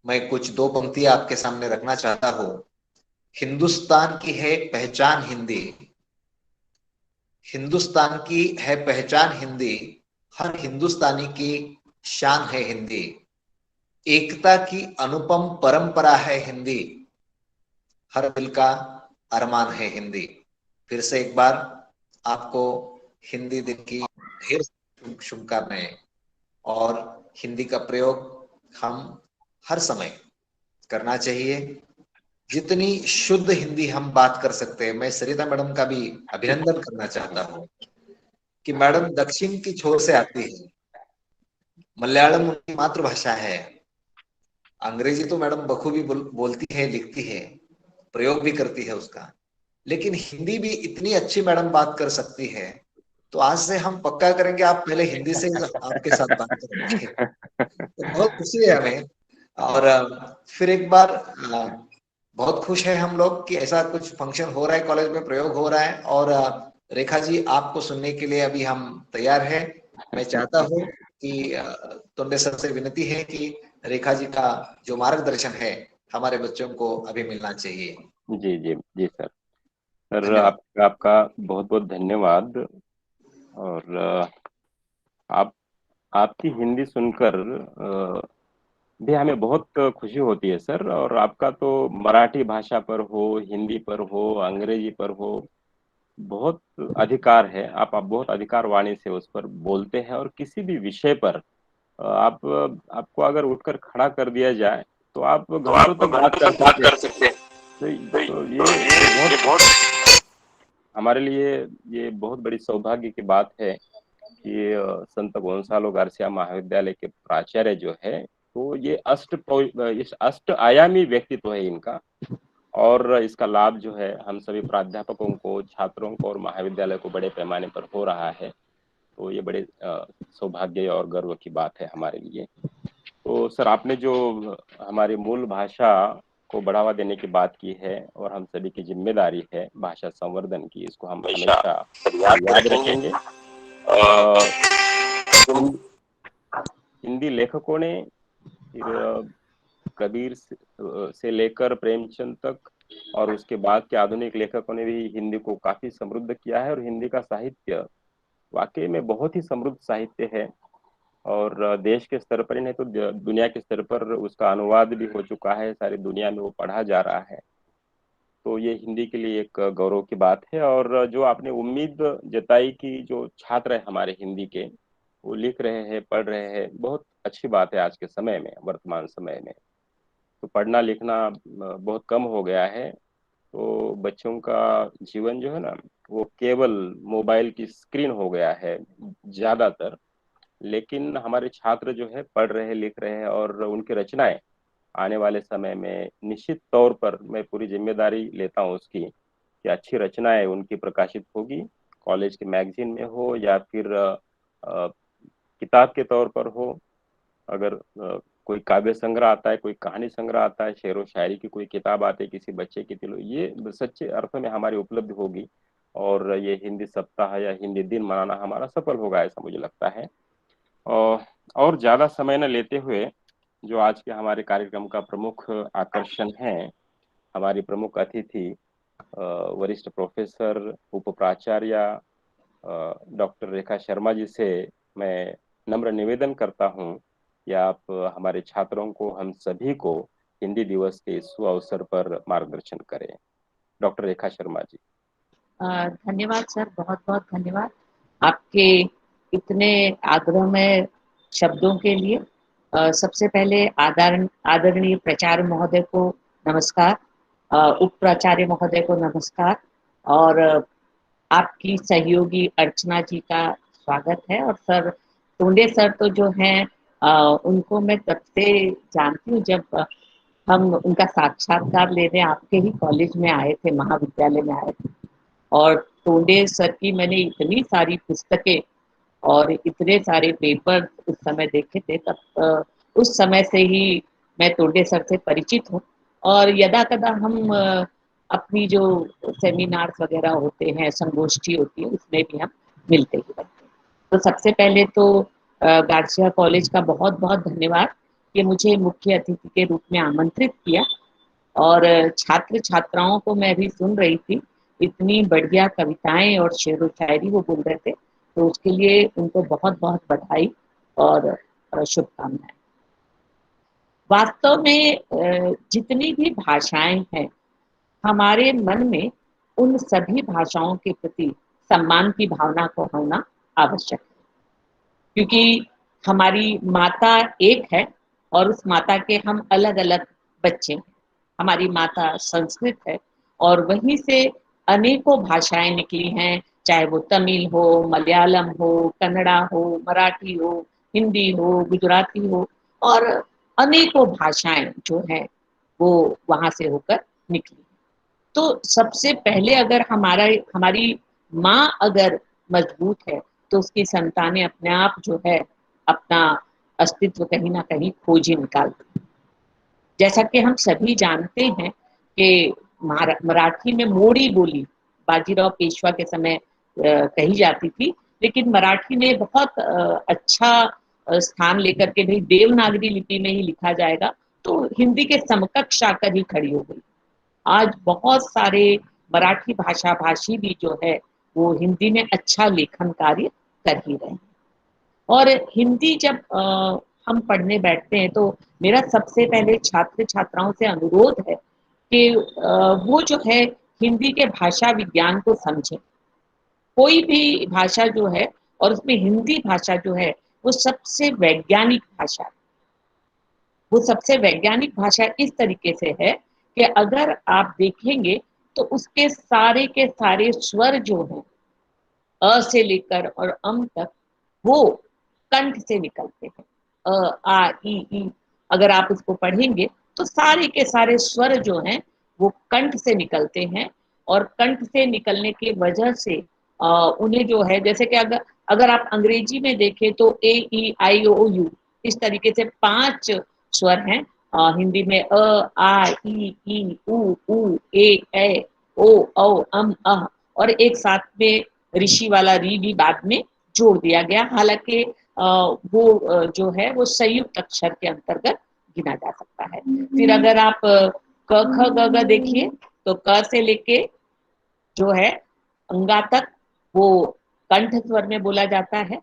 मैं कुछ दो पंक्तियां आपके सामने रखना चाहता हूं। हिंदुस्तान की है पहचान हिंदी, हिंदुस्तान की है पहचान हिंदी, हर हिंदुस्तानी की शान है हिंदी, एकता की अनुपम परंपरा है हिंदी, हर दिल का अरमान है हिंदी। फिर से एक बार आपको हिंदी दिन की ढेर शुभकामनाएं। और हिंदी का प्रयोग हम हर समय करना चाहिए, जितनी शुद्ध हिंदी हम बात कर सकते हैं। मैं सरिता मैडम का भी अभिनंदन करना चाहता हूं कि मैडम दक्षिण की छोर से आती है, मलयालम उनकी मातृभाषा है, अंग्रेजी तो मैडम बखूबी बोलती है, लिखती है, प्रयोग भी करती है उसका, लेकिन हिंदी भी इतनी अच्छी मैडम बात कर सकती है। तो आज से हम पक्का करेंगे, आप पहले हिंदी से आपके साथ बात करेंगे। तो बहुत खुशी है हमें। और फिर एक बार बहुत खुश है हम लोग कि ऐसा कुछ फंक्शन हो रहा है, कॉलेज में प्रयोग हो रहा है। और रेखा जी, आपको सुनने के लिए अभी हम तैयार हैं। मैं चाहता हूँ कि तोंडे सर से विनती है कि रेखा जी का जो मार्गदर्शन है हमारे बच्चों को अभी मिलना चाहिए। जी जी जी सर। सर धन्यवाद। आपका बहुत बहुत धन्यवाद। और आपकी हिंदी सुनकर भी हमें बहुत खुशी होती है सर। और आपका तो मराठी भाषा पर हो, हिंदी पर हो, अंग्रेजी पर हो, बहुत अधिकार है। आप बहुत अधिकार वाणी से उस पर बोलते हैं। और किसी भी विषय पर आपको अगर उठकर खड़ा कर दिया जाए तो आप घंटों तक बात कर सकते हैं। तो ये बहुत हमारे लिए ये बहुत बड़ी सौभाग्य की बात है कि संत गोंसालो गार्सिया महाविद्यालय के प्राचार्य जो है, तो ये इस अष्ट आयामी व्यक्तित्व है इनका। और इसका लाभ जो है हम सभी प्राध्यापकों को, छात्रों को और महाविद्यालय को बड़े पैमाने पर हो रहा है। तो ये बड़े सौभाग्य और गर्व की बात है हमारे लिए। तो सर, आपने जो हमारी मूल भाषा को बढ़ावा देने की बात की है और हम सभी की जिम्मेदारी है भाषा संवर्धन की, इसको हम हमेशा याद रखेंगे। हिंदी लेखकों ने फिर कबीर से लेकर प्रेमचंद तक और उसके बाद के आधुनिक लेखकों ने भी हिंदी को काफी समृद्ध किया है। और हिंदी का साहित्य वाकई में बहुत ही समृद्ध साहित्य है, और देश के स्तर पर ही नहीं तो दुनिया के स्तर पर उसका अनुवाद भी हो चुका है, सारी दुनिया में वो पढ़ा जा रहा है। तो ये हिंदी के लिए एक गौरव की बात है। और जो आपने उम्मीद जताई कि जो छात्र है हमारे हिंदी के वो लिख रहे हैं, पढ़ रहे हैं, बहुत अच्छी बात है। आज के समय में, वर्तमान समय में तो पढ़ना लिखना बहुत कम हो गया है। तो बच्चों का जीवन जो है ना, वो केवल मोबाइल की स्क्रीन हो गया है ज्यादातर। लेकिन हमारे छात्र जो है पढ़ रहे, लिख रहे हैं, और उनकी रचनाएं आने वाले समय में निश्चित तौर पर, मैं पूरी जिम्मेदारी लेता हूँ उसकी, कि अच्छी रचनाएं उनकी प्रकाशित होगी, कॉलेज के मैगजीन में हो या फिर किताब के तौर पर हो। अगर कोई काव्य संग्रह आता है, कोई कहानी संग्रह आता है, शेर व शायरी की कोई किताब आती है किसी बच्चे की, तो ये सच्चे अर्थों में हमारी उपलब्धि होगी। और ये हिंदी सप्ताह या हिंदी दिन मनाना हमारा सफल होगा, ऐसा मुझे लगता है। और ज्यादा समय न लेते हुए, जो आज के हमारे कार्यक्रम का प्रमुख आकर्षण है, हमारी प्रमुख अतिथि वरिष्ठ प्रोफेसर उप प्राचार्य डॉक्टर रेखा शर्मा जी से मैं नम्र निवेदन करता हूं कि आप हमारे छात्रों को, हम सभी को हिंदी दिवस के इस सुअवसर पर मार्गदर्शन करें। डॉक्टर रेखा शर्मा जी। धन्यवाद सर, बहुत बहुत धन्यवाद आपके इतने आग्रहमय शब्दों के लिए। सबसे पहले आदरणीय प्राचार्य महोदय को नमस्कार, उप प्राचार्य महोदय को नमस्कार, और आपकी सहयोगी अर्चना जी का स्वागत है। और सर टोंडे सर तो जो हैं उनको मैं तब से जानती हूँ जब हम उनका साक्षात्कार लेने आपके ही कॉलेज में आए थे, महाविद्यालय में आए थे। और टोंडे सर की मैंने इतनी सारी पुस्तकें और इतने सारे पेपर उस समय देखे थे, तब उस समय से ही मैं टोंडे सर से परिचित हूँ। और यदा कदा हम अपनी जो सेमिनार्स वगैरह होते हैं, संगोष्ठी होती है, उसमें भी हम मिलते ही रहते हैं। तो सबसे पहले तो गार्सिया कॉलेज का बहुत बहुत धन्यवाद कि मुझे मुख्य अतिथि के रूप में आमंत्रित किया। और छात्र छात्राओं को मैं भी सुन रही थी, इतनी बढ़िया कविताएं और शेर व शायरी वो बोल रहे थे, तो उसके लिए उनको बहुत बहुत बधाई और शुभकामनाएं। वास्तव में जितनी भी भाषाएं हैं, हमारे मन में उन सभी भाषाओं के प्रति सम्मान की भावना को होना आवश्यक है, क्योंकि हमारी माता एक है और उस माता के हम अलग अलग बच्चे हैं। हमारी माता संस्कृत है और वहीं से अनेकों भाषाएं निकली हैं, चाहे वो तमिल हो, मलयालम हो, कन्नड़ा हो, मराठी हो, हिंदी हो, गुजराती हो, और अनेकों भाषाएं जो हैं वो वहां से होकर निकली। तो सबसे पहले अगर हमारी माँ अगर मजबूत है तो उसकी संतानें अपने आप जो है अपना अस्तित्व कहीं ना कहीं खोज ही निकालती। जैसा कि हम सभी जानते हैं कि मराठी में मोड़ी बोली बाजीराव पेशवा के समय कही जाती थी, लेकिन मराठी ने बहुत अच्छा स्थान लेकर के भाई देवनागरी लिपि में ही लिखा जाएगा, तो हिंदी के समकक्ष आकर ही खड़ी हो गई। आज बहुत सारे मराठी भाषा भाषी भी जो है वो हिंदी में अच्छा लेखन कार्य कर ही रहे हैं। और हिंदी जब हम पढ़ने बैठते हैं तो मेरा सबसे पहले छात्र छात्राओं से अनुरोध है कि वो जो है हिंदी के भाषा विज्ञान को समझें। कोई भी भाषा जो है, और उसमें हिंदी भाषा जो है वो सबसे वैज्ञानिक भाषा है। वो सबसे वैज्ञानिक भाषा इस तरीके से है कि अगर आप देखेंगे तो उसके सारे के सारे स्वर जो हैं, अ से लेकर और अम तक, वो कंठ से निकलते हैं। अ आ ई अगर आप उसको पढ़ेंगे तो सारे के सारे स्वर जो हैं वो कंठ से निकलते हैं। और कंठ से निकलने की वजह से उन्हें जो है, जैसे कि अगर आप अंग्रेजी में देखें तो ए ई आई ओ यू, इस तरीके से 5 स्वर हैं। हिंदी में अ आ ई उ ए ओ औ अम अह, और एक साथ में ऋषि वाला री भी बाद में जोड़ दिया गया। हालांकि वो जो है वो संयुक्त अक्षर के अंतर्गत गिना जा सकता है। फिर अगर आप क ख ग घ देखिए तो क से लेके जो है अंगा तक वो कंठ स्वर में बोला जाता है।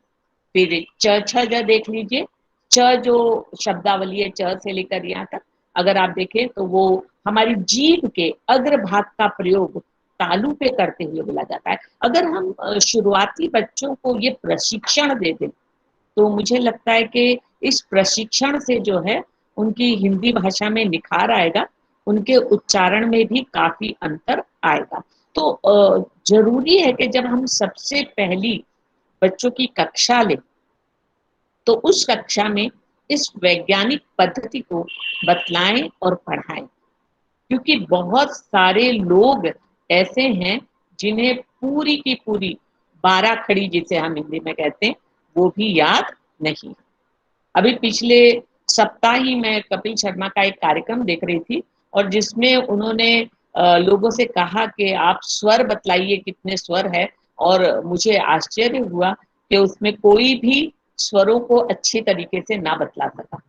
फिर च छ ज देख लीजिए, च जो शब्दावली है च से लेकर यहाँ तक अगर आप देखें तो वो हमारी जीभ के अग्रभाग का प्रयोग तालु पे करते हुए बोला जाता है। अगर हम शुरुआती बच्चों को ये प्रशिक्षण दे दें तो मुझे लगता है कि इस प्रशिक्षण से जो है उनकी हिंदी भाषा में निखार आएगा, उनके उच्चारण में भी काफी अंतर आएगा। तो जरूरी है कि जब हम सबसे पहली बच्चों की कक्षा लें तो उस कक्षा में इस वैज्ञानिक पद्धति को बतलाएं और पढ़ाएं, क्योंकि बहुत सारे लोग ऐसे हैं जिन्हें पूरी की पूरी 12 खड़ी जिसे हम हिंदी में कहते हैं वो भी याद नहीं। अभी पिछले सप्ताह ही मैं कपिल शर्मा का एक कार्यक्रम देख रही थी और जिसमें उन्होंने लोगों से कहा कि आप स्वर बतलाइए कितने स्वर है, और मुझे आश्चर्य हुआ कि उसमें कोई भी स्वरों को अच्छी तरीके से ना बतला सका।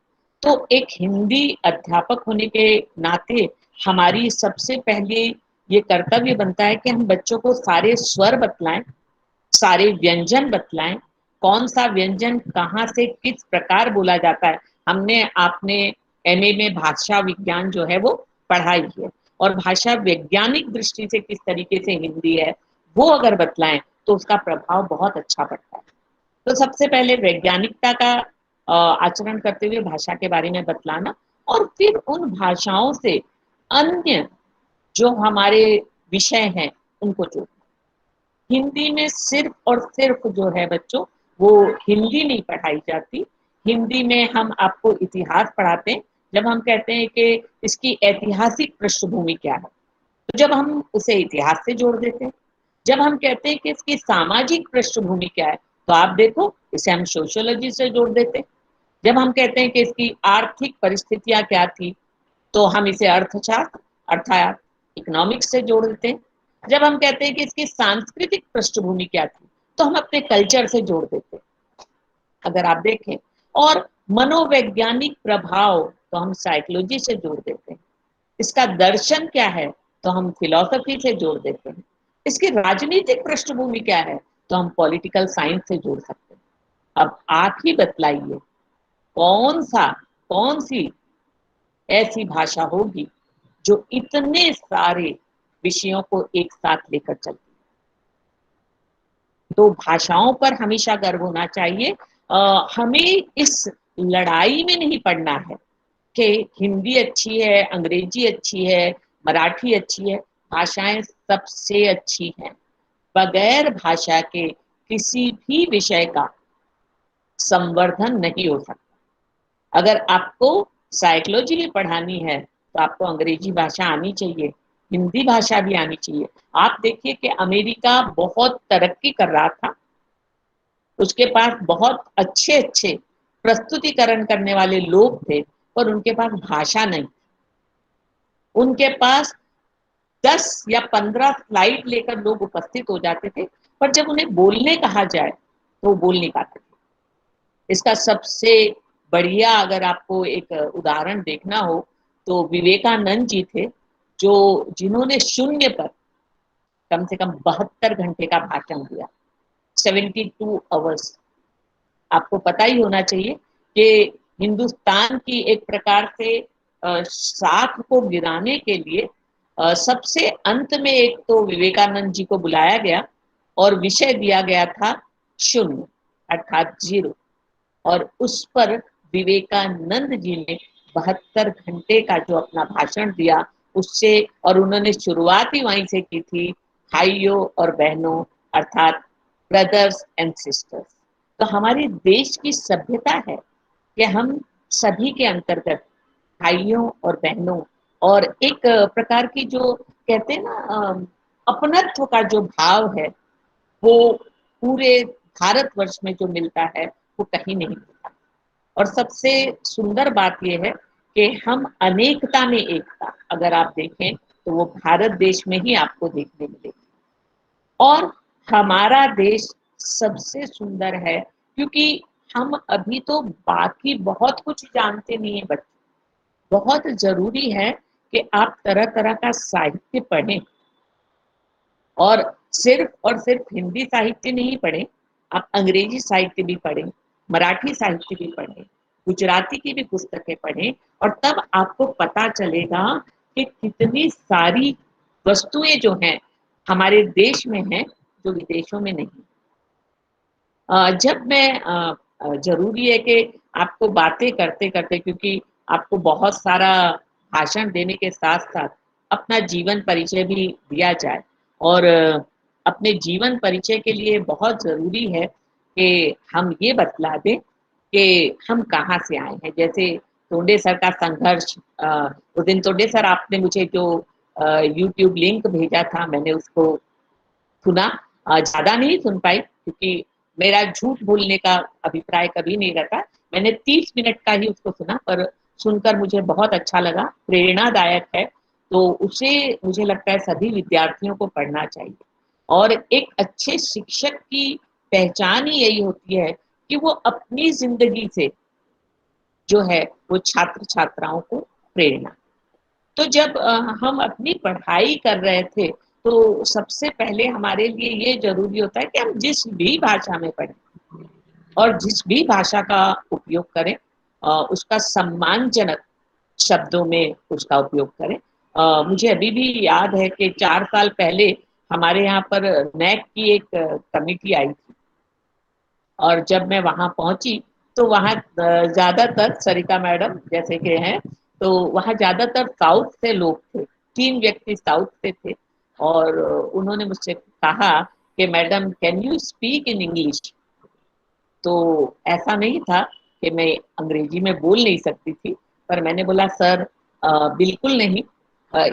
तो एक हिंदी अध्यापक होने के नाते हमारी सबसे पहले ये कर्तव्य बनता है कि हम बच्चों को सारे स्वर बतलाएं, सारे व्यंजन बतलाएं, कौन सा व्यंजन कहाँ से किस प्रकार बोला जाता है। हमने आपने एमए में भाषा विज्ञान जो है वो पढ़ाई है, और भाषा वैज्ञानिक दृष्टि से किस तरीके से हिंदी है वो अगर बतलाएं तो उसका प्रभाव बहुत अच्छा पड़ता है। तो सबसे पहले वैज्ञानिकता का आचरण करते हुए भाषा के बारे में बतलाना, और फिर उन भाषाओं से अन्य जो हमारे विषय हैं उनको जोड़ना। हिंदी में सिर्फ और सिर्फ जो है बच्चों वो हिंदी नहीं पढ़ाई जाती, हिंदी में हम आपको इतिहास पढ़ाते हैं। जब हम कहते हैं कि इसकी ऐतिहासिक पृष्ठभूमि क्या है तो जब हम उसे इतिहास से जोड़ देते हैं। जब हम कहते हैं कि इसकी सामाजिक पृष्ठभूमि क्या है तो आप देखो इसे हम सोशियोलॉजी से जोड़ देते हैं। जब हम कहते हैं कि इसकी आर्थिक परिस्थितियां क्या थी तो हम इसे अर्थशास्त्र अर्थात इकोनॉमिक्स से जोड़ देते हैं। जब हम कहते हैं कि इसकी सांस्कृतिक पृष्ठभूमि क्या थी तो हम अपने कल्चर से जोड़ देते हैं, अगर आप देखें। और मनोवैज्ञानिक प्रभाव तो हम साइकोलॉजी से जोड़ देते हैं। इसका दर्शन क्या है तो हम फिलॉसफी से जोड़ देते हैं। इसकी राजनीतिक पृष्ठभूमि क्या है तो हम पॉलिटिकल साइंस से जोड़ सकते हैं। अब आप ही बतलाइए कौन सी ऐसी भाषा होगी जो इतने सारे विषयों को एक साथ लेकर चलती है। तो भाषाओं पर हमेशा गर्व होना चाहिए। हमें इस लड़ाई में नहीं पड़ना है कि हिंदी अच्छी है, अंग्रेजी अच्छी है, मराठी अच्छी है। भाषाएं सबसे अच्छी हैं। बगैर भाषा के किसी भी विषय का संवर्धन नहीं हो सकता। अगर आपको साइकोलॉजी भी पढ़ानी है तो आपको अंग्रेजी भाषा आनी चाहिए, हिंदी भाषा भी आनी चाहिए। आप देखिए कि अमेरिका बहुत तरक्की कर रहा था, उसके पास बहुत अच्छे अच्छे प्रस्तुतिकरण करने वाले लोग थे, पर उनके पास भाषा नहीं। उनके पास 10 या 15 स्लाइड लेकर लोग उपस्थित हो जाते थे, पर जब उन्हें बोलने कहा जाए तो वो बोल नहीं पाते थे। इसका सबसे बढ़िया अगर आपको एक उदाहरण देखना हो तो विवेकानंद जी थे, जिन्होंने शून्य पर कम से कम 72 घंटे का भाषण दिया, 72 आवर्स। आपको पता ही होना चाहिए कि हिंदुस्तान की एक प्रकार से साख को गिराने के लिए सबसे अंत में एक तो विवेकानंद जी को बुलाया गया और विषय दिया गया था शून्य अर्थात 0, और उस पर विवेकानंद जी ने 72 घंटे का जो अपना भाषण दिया उससे, और उन्होंने शुरुआत ही वहीं से की थी, भाइयों और बहनों अर्थात ब्रदर्स एंड सिस्टर्स। तो हमारे देश की सभ्यता है कि हम सभी के अंतर्गत भाइयों और बहनों और एक प्रकार की जो कहते हैं ना अपनत्व का जो भाव है वो पूरे भारतवर्ष में जो मिलता है वो कहीं नहीं मिलता। और सबसे सुंदर बात यह है कि हम अनेकता में एकता अगर आप देखें तो वो भारत देश में ही आपको देखने मिलेगी। और हमारा देश सबसे सुंदर है क्योंकि हम अभी तो बाकी बहुत कुछ जानते नहीं है बच्चे। बहुत जरूरी है कि आप तरह तरह का साहित्य पढ़ें, और सिर्फ हिंदी साहित्य नहीं पढ़ें, आप अंग्रेजी साहित्य भी पढ़ें, मराठी साहित्य भी पढ़ें, गुजराती की भी पुस्तकें पढ़ें, और तब आपको पता चलेगा कि कितनी सारी वस्तुएं जो हैं हमारे देश में हैं जो विदेशों में नहीं। जब मैं जरूरी है कि आपको बातें करते करते, क्योंकि आपको बहुत सारा भाषण देने के साथ साथ अपना जीवन परिचय भी दिया जाए, और अपने जीवन परिचय के लिए बहुत जरूरी है कि हम ये बतला दें कि हम कहाँ से आए हैं। जैसे टोंडे सर का संघर्ष, उस दिन टोंडे सर आपने मुझे जो यूट्यूब लिंक भेजा था, मैंने उसको सुना। ज़्यादा नहीं सुन पाई क्योंकि मेरा झूठ बोलने का अभिप्राय कभी नहीं रहता। मैंने 30 मिनट का ही उसको सुना, पर सुनकर मुझे बहुत अच्छा लगा, प्रेरणादायक है। तो उसे मुझे लगता है सभी विद्यार्थियों को पढ़ना चाहिए। और एक अच्छे शिक्षक की पहचान ही यही होती है कि वो अपनी ज़िंदगी से जो है वो छात्र-छात्राओं को प्रेरणा। तो जब हम अपनी पढ़ाई कर रहे थे, तो सबसे पहले हमारे लिए ये ज़रूरी होता है कि हम जिस भी भाषा में पढ़ें और जिस भी भाषा का उपयोग करें, उसका सम्मानजनक शब्दों में उसका उपयोग करें। मुझे अभी भी याद है कि 4 साल पहले हमारे यहाँ पर नैक की एक कमिटी आई थी, और जब मैं वहाँ पहुँची तो वहाँ ज़्यादातर सरिता मैडम जैसे कि हैं, तो वहाँ ज़्यादातर साउथ से लोग थे, 3 व्यक्ति साउथ से थे, और उन्होंने मुझसे कहा कि madam can you speak in English. तो ऐसा नहीं था कि मैं अंग्रेजी में बोल नहीं सकती थी, पर मैंने बोला सर बिल्कुल नहीं,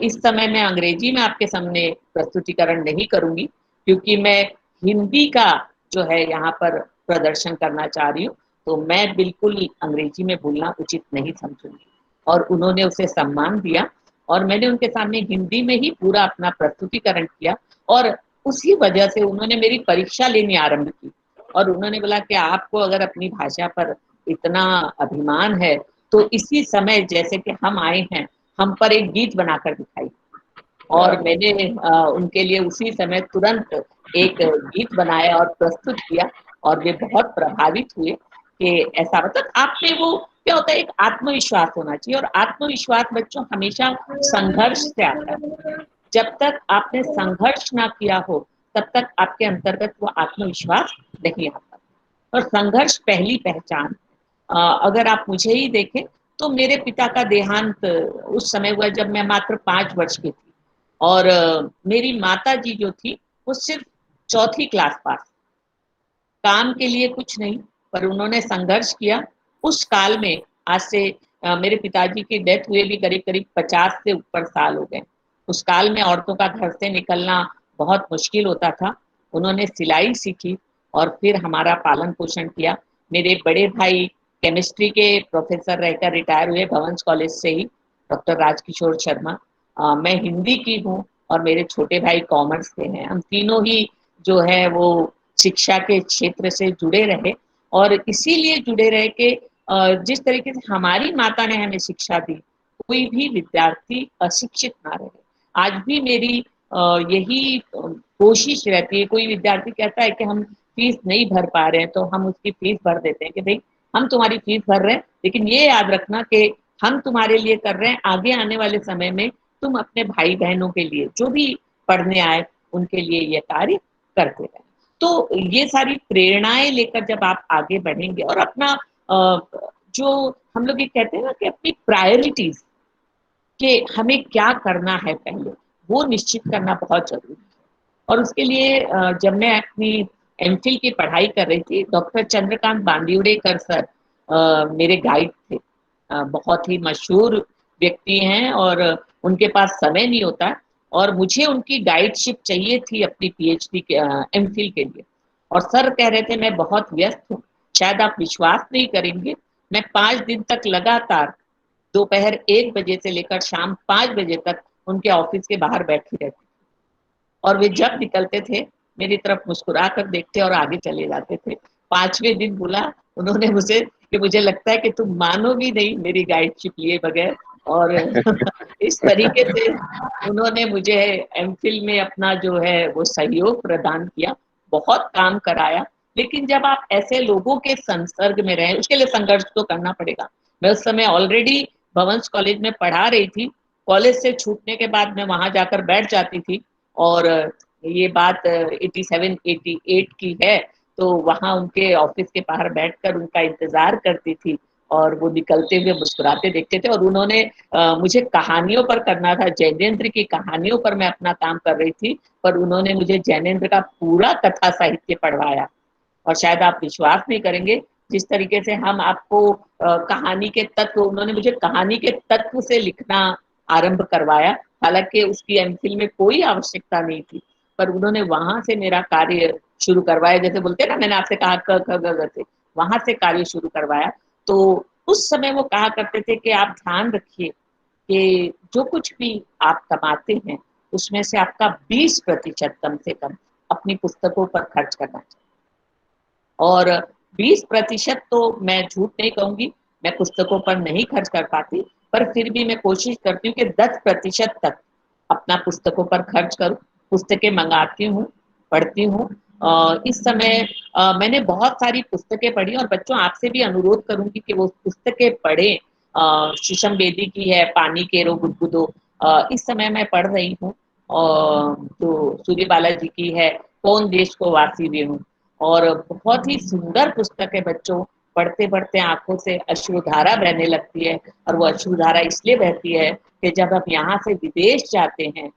इस समय मैं अंग्रेजी में आपके सामने प्रस्तुतिकरण नहीं करूँगी, क्योंकि मैं हिंदी का जो है यहाँ पर प्रदर्शन करना चाह रही हूँ, तो मैं बिल्कुल अंग्रेजी में बोलना उचित नहीं समझूंगी। और उन्होंने उसे सम्मान दिया, और मैंने उनके सामने हिंदी में ही पूरा अपना प्रस्तुतिकरण किया, और उसी वजह से उन्होंने मेरी परीक्षा लेनी आरंभ की, और उन्होंने बोला कि आपको अगर अपनी भाषा पर इतना अभिमान है, तो इसी समय जैसे कि हम आए हैं, हम पर एक गीत बनाकर दिखाई। और मैंने उनके लिए उसी समय तुरंत एक गीत बनाया और प्रस्तुत किया, और वे बहुत प्रभावित हुए कि ऐसा, मतलब आप में वो क्या होता है, एक आत्मविश्वास होना चाहिए, और आत्मविश्वास बच्चों हमेशा संघर्ष से आता है। जब तक आपने संघर्ष ना किया हो, तब तक आपके अंतर्गत वो आत्मविश्वास नहीं आता। और संघर्ष पहली पहचान। अगर आप मुझे ही देखें तो मेरे पिता का देहांत उस समय हुआ जब मैं मात्र 5 वर्ष की थी, और मेरी माता जी जो थी वो सिर्फ 4थी क्लास पास, काम के लिए कुछ नहीं, पर उन्होंने संघर्ष किया। उस काल में आज से मेरे पिताजी की डेथ हुए भी करीब करीब 50 से ऊपर साल हो गए। उस काल में औरतों का घर से निकलना बहुत मुश्किल होता था। उन्होंने सिलाई सीखी और फिर हमारा पालन पोषण किया। मेरे बड़े भाई केमिस्ट्री के प्रोफेसर रहकर रिटायर हुए भवंस कॉलेज से ही, डॉक्टर राजकिशोर शर्मा। मैं हिंदी की हूँ, और मेरे छोटे भाई कॉमर्स के हैं। हम तीनों ही जो है वो शिक्षा के क्षेत्र से जुड़े रहे, और इसीलिए जुड़े रहे कि जिस तरीके से हमारी माता ने हमें शिक्षा दी, कोई भी विद्यार्थी अशिक्षित ना रहे। आज भी मेरी यही कोशिश रहती है। कोई विद्यार्थी कहता है कि हम फीस नहीं भर पा रहे हैं, तो हम उसकी फीस भर देते हैं कि भाई हम तुम्हारी फीस भर रहे हैं, लेकिन ये याद रखना कि हम तुम्हारे लिए कर रहे हैं, आगे आने वाले समय में तुम अपने भाई बहनों के लिए, जो भी पढ़ने आए उनके लिए ये कार्य करते रहें। तो ये सारी प्रेरणाएं लेकर जब आप आगे बढ़ेंगे, और अपना जो हम लोग ये कहते हैं ना कि अपनी प्रायोरिटीज, कि हमें क्या करना है पहले, वो निश्चित करना बहुत जरूरी है। और उसके लिए जब मैं अपनी एमफिल की पढ़ाई कर रही थी, डॉक्टर चंद्रकांत बांदिवडेकर सर मेरे गाइड थे। बहुत ही मशहूर व्यक्ति हैं, और उनके पास समय नहीं होता, और मुझे उनकी गाइडशिप चाहिए थी अपनी पीएचडी के एमफिल के लिए। और सर कह रहे थे मैं बहुत व्यस्त हूँ, शायद आप विश्वास नहीं करेंगे, मैं 5 दिन तक लगातार दोपहर 1 बजे से लेकर शाम 5 बजे तक उनके ऑफिस के बाहर बैठी रहती, और वे जब निकलते थे मेरी तरफ मुस्कुरा कर देखते और आगे चले जाते थे। 5वें दिन बोला उन्होंने मुझे कि मुझे लगता है कि तुम मानोगी नहीं मेरी गाइडशिप लिए बगैर और इस तरीके से उन्होंने मुझे एमफिल में अपना जो है वो सहयोग प्रदान किया, बहुत काम कराया। लेकिन जब आप ऐसे लोगों के संसर्ग में रहे, उसके लिए संघर्ष तो करना पड़ेगा। मैं उस समय ऑलरेडी भवंस कॉलेज में पढ़ा रही थी। कॉलेज से छूटने के बाद मैं वहां जाकर बैठ जाती थी, और ये बात 87-88 की है। तो वहां उनके ऑफिस के बाहर बैठकर उनका इंतजार करती थी, और वो निकलते हुए मुस्कुराते देखते थे। और उन्होंने मुझे कहानियों पर करना था, जैनेन्द्र की कहानियों पर मैं अपना काम कर रही थी, पर उन्होंने मुझे जैनेन्द्र का पूरा कथा साहित्य पढ़वाया। और शायद आप विश्वास नहीं करेंगे, जिस तरीके से हम आपको कहानी के तत्व, उन्होंने मुझे कहानी के तत्व से लिखना आरंभ करवाया। हालांकि उसकी एमफिल में कोई आवश्यकता नहीं थी, पर उन्होंने वहां से मेरा कार्य शुरू करवाया। जैसे बोलते हैं ना, मैंने आपसे कहा क ख ग घ से, वहां से कार्य शुरू करवाया। तो उस समय वो कहा करते थे कि आप ध्यान रखिए कि जो कुछ भी आप कमाते हैं, उसमें से आपका 20% कम से कम अपनी पुस्तकों पर खर्च करना चाहिए। और 20% तो मैं झूठ नहीं कहूंगी, मैं पुस्तकों पर नहीं खर्च कर पाती, पर फिर भी मैं कोशिश करती हूँ कि 10% तक अपना पुस्तकों पर खर्च करूँ। पुस्तकें मंगाती हूँ, पढ़ती हूँ। इस समय मैंने बहुत सारी पुस्तकें पढ़ी, और बच्चों आपसे भी अनुरोध करूंगी कि वो पुस्तकें पढ़ें। शीशम बेदी की है पानी केरो गुदगुदो, इस समय मैं पढ़ रही हूँ। और जो सूर्य बालाजी की है कौन देश को वासी वे हूँ, और बहुत ही सुंदर पुस्तक है बच्चों। पढ़ते पढ़ते आंखों से अश्रुधारा बहने लगती है, और वो अश्रुधारा इसलिए बहती है कि जब हम यहाँ से विदेश जाते हैं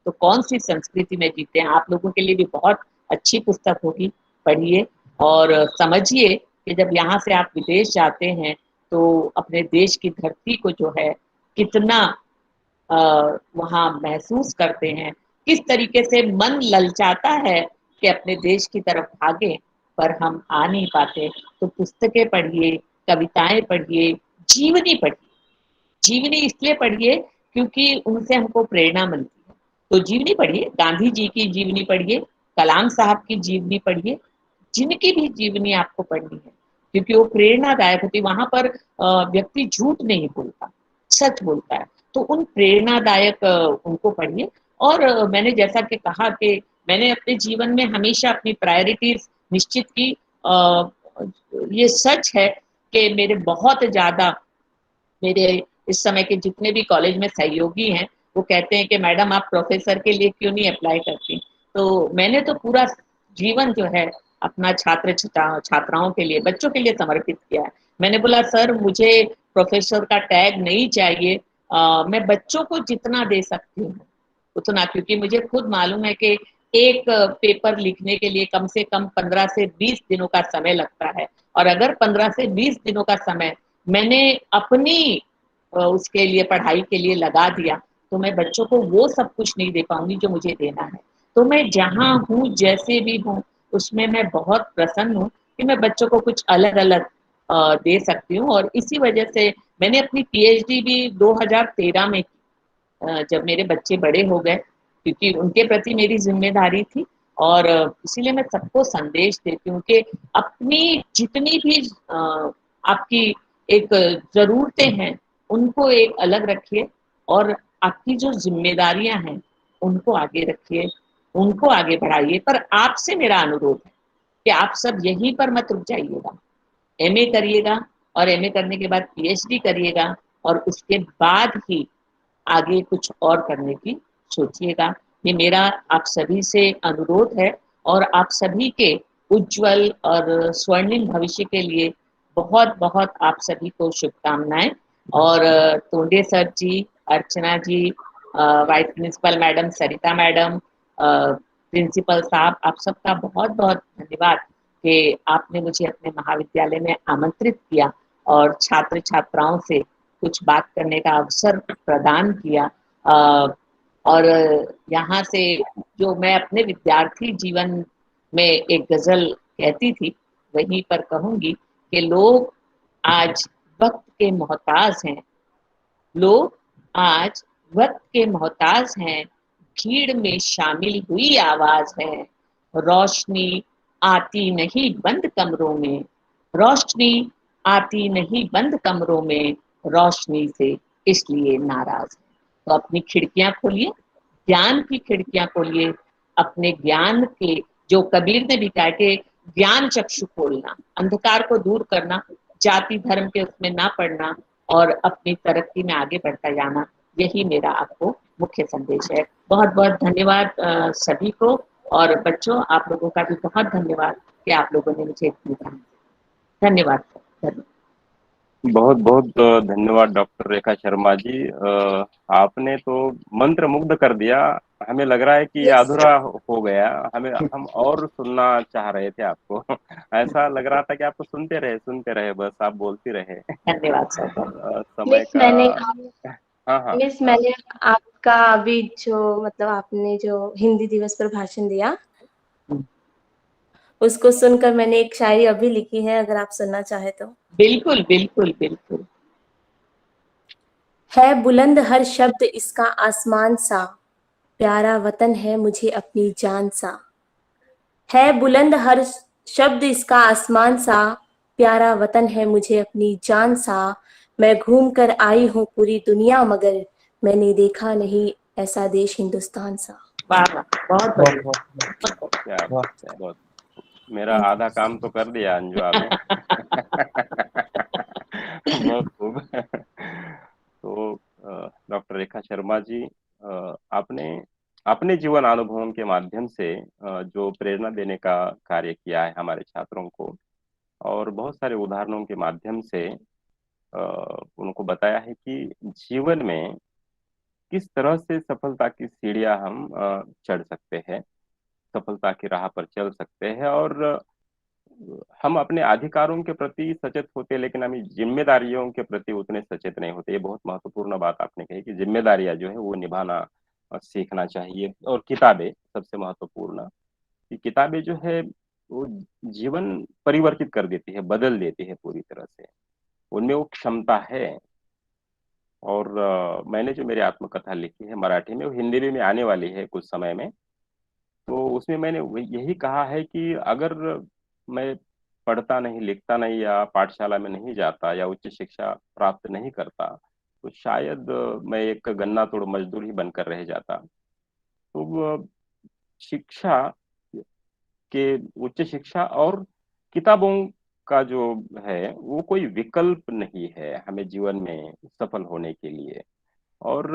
तो कौन सी संस्कृति में जीते हैं। आप लोगों के लिए भी बहुत अच्छी पुस्तक होगी, पढ़िए और समझिए कि जब यहाँ से आप विदेश जाते हैं तो अपने देश की धरती को जो है कितना वहाँ महसूस करते हैं, किस तरीके से मन ललचाता है कि अपने देश की तरफ भागे, पर हम आ नहीं पाते। तो पुस्तकें पढ़िए, कविताएं पढ़िए, जीवनी पढ़िए। जीवनी इसलिए पढ़िए क्योंकि उनसे हमको प्रेरणा मिलती है। तो जीवनी पढ़िए, गांधी जी की जीवनी पढ़िए, कलाम साहब की जीवनी पढ़िए, जिनकी भी जीवनी आपको पढ़नी है, क्योंकि वो प्रेरणादायक होती है। वहां पर व्यक्ति झूठ नहीं बोलता, सच बोलता है। तो उन प्रेरणादायक उनको पढ़िए। और मैंने जैसा कि कहा कि मैंने अपने जीवन में हमेशा अपनी प्रायोरिटीज निश्चित की। ये सच है कि मेरे बहुत ज्यादा, मेरे इस समय के जितने भी कॉलेज में सहयोगी हैं, वो कहते हैं कि मैडम आप प्रोफेसर के लिए क्यों नहीं अप्लाई करती। तो मैंने तो पूरा जीवन जो है अपना छात्राओं के लिए, बच्चों के लिए समर्पित किया है। मैंने बोला सर मुझे प्रोफेसर का टैग नहीं चाहिए, मैं बच्चों को जितना दे सकती हूँ उतना, क्योंकि मुझे खुद मालूम है कि एक पेपर लिखने के लिए कम से कम 15 से 20 दिनों का समय लगता है। और अगर 15 से 20 दिनों का समय मैंने अपनी उसके लिए पढ़ाई के लिए लगा दिया, तो मैं बच्चों को वो सब कुछ नहीं दे पाऊंगी जो मुझे देना है। तो मैं जहाँ हूँ, जैसे भी हूँ, उसमें मैं बहुत प्रसन्न हूँ कि मैं बच्चों को कुछ अलग अलग दे सकती हूँ। और इसी वजह से मैंने अपनी पीएचडी भी 2013 में की, जब मेरे बच्चे बड़े हो गए, क्योंकि उनके प्रति मेरी जिम्मेदारी थी। और इसीलिए मैं सबको संदेश देती हूँ कि अपनी जितनी भी आपकी एक जरूरतें हैं उनको एक अलग रखिए, और आपकी जो जिम्मेदारियां हैं उनको आगे रखिए, उनको आगे बढ़ाइए। पर आपसे मेरा अनुरोध है कि आप सब यहीं पर मत रुक जाइएगा, एमए करिएगा, और एमए करने के बाद पीएचडी करिएगा, और उसके बाद ही आगे कुछ और करने की सोचिएगा। ये मेरा आप सभी से अनुरोध है, और आप सभी के उज्जवल और स्वर्णिम भविष्य के लिए बहुत बहुत आप सभी को शुभकामनाएं। और तोंडे सर जी, अर्चना जी, वाइस प्रिंसिपल मैडम सरिता मैडम, प्रिंसिपल साहब, आप सबका बहुत बहुत धन्यवाद कि आपने मुझे अपने महाविद्यालय में आमंत्रित किया और छात्र छात्राओं से कुछ बात करने का अवसर प्रदान किया। और यहाँ से जो मैं अपने विद्यार्थी जीवन में एक गजल कहती थी, वहीं पर कहूंगी कि लोग आज वक्त के मोहताज हैं, लोग आज वक्त के मोहताज हैं, भीड़ में शामिल हुई आवाज है, रोशनी आती नहीं बंद कमरों में, रोशनी आती नहीं बंद कमरों में, रोशनी से इसलिए नाराज है। तो अपनी खिड़कियां खोलिए, ज्ञान की खिड़कियां खोलिए, अपने ज्ञान के, जो कबीर ने भी कहा कि ज्ञान चक्षु खोलना, अंधकार को दूर करना, जाति धर्म के उसमें ना पड़ना और अपनी तरक्की में आगे बढ़ता जाना, यही मेरा आपको मुख्य संदेश है। बहुत बहुत धन्यवाद सभी को, और बच्चों आप लोगों का भी बहुत धन्यवाद कि आप लोगों ने मुझे इतनी धन्यवाद। बहुत बहुत धन्यवाद डॉक्टर रेखा शर्मा जी। आपने तो मंत्र मुग्ध कर दिया। हमें लग रहा है कि ये अधूरा हो गया, हम और सुनना चाह रहे थे आपको। ऐसा लग रहा था कि आपको सुनते रहे, बस आप बोलती रहे। धन्यवाद सर। समय मिस का। हाँ। मैंने आपका अभी जो मतलब आपने जो हिंदी दिवस पर भाषण दिया उसको सुनकर मैंने एक शायरी अभी लिखी है, अगर आप सुनना चाहे तो। बिल्कुल बिल्कुल बिल्कुल। है बुलंद हर शब्द इसका आसमान सा, प्यारा वतन है मुझे अपनी जान सा। है बुलंद हर शब्द इसका आसमान सा, प्यारा वतन है मुझे अपनी जान सा। मैं घूम कर आई हूँ पूरी दुनिया मगर मैंने देखा नहीं ऐसा देश हिंदुस्तान सा। वाह वाह, बहुत बढ़िया। क्या बहुत, मेरा आधा काम तो कर दिया अंजू आपने। बहुत खूब। तो डॉक्टर रेखा शर्मा जी, आपने अपने जीवन अनुभवों के माध्यम से जो प्रेरणा देने का कार्य किया है हमारे छात्रों को, और बहुत सारे उदाहरणों के माध्यम से उनको बताया है कि जीवन में किस तरह से सफलता की सीढ़ियां हम चढ़ सकते हैं, सफलता की राह पर चल सकते हैं, और हम अपने अधिकारों के प्रति सचेत होते हैं, लेकिन हम जिम्मेदारियों के प्रति उतने सचेत नहीं होते। ये बहुत महत्वपूर्ण बात आपने कही कि जिम्मेदारियां जो है वो निभाना सीखना चाहिए। और किताबें सबसे महत्वपूर्ण, कि किताबें जो है वो जीवन परिवर्तित कर देती है, बदल देती है पूरी तरह से, उनमें वो क्षमता है। और मैंने जो मेरी आत्मकथा लिखी है मराठी में, वो हिंदी में आने वाली है कुछ समय में। तो उसमें मैंने यही कहा है कि अगर मैं पढ़ता नहीं, लिखता नहीं, या पाठशाला में नहीं जाता, या उच्च शिक्षा प्राप्त नहीं करता, तो शायद मैं एक गन्ना तोड़ मजदूर ही बनकर रह जाता। तो शिक्षा के उच्च शिक्षा और किताबों का जो है वो कोई विकल्प नहीं है हमें जीवन में सफल होने के लिए। और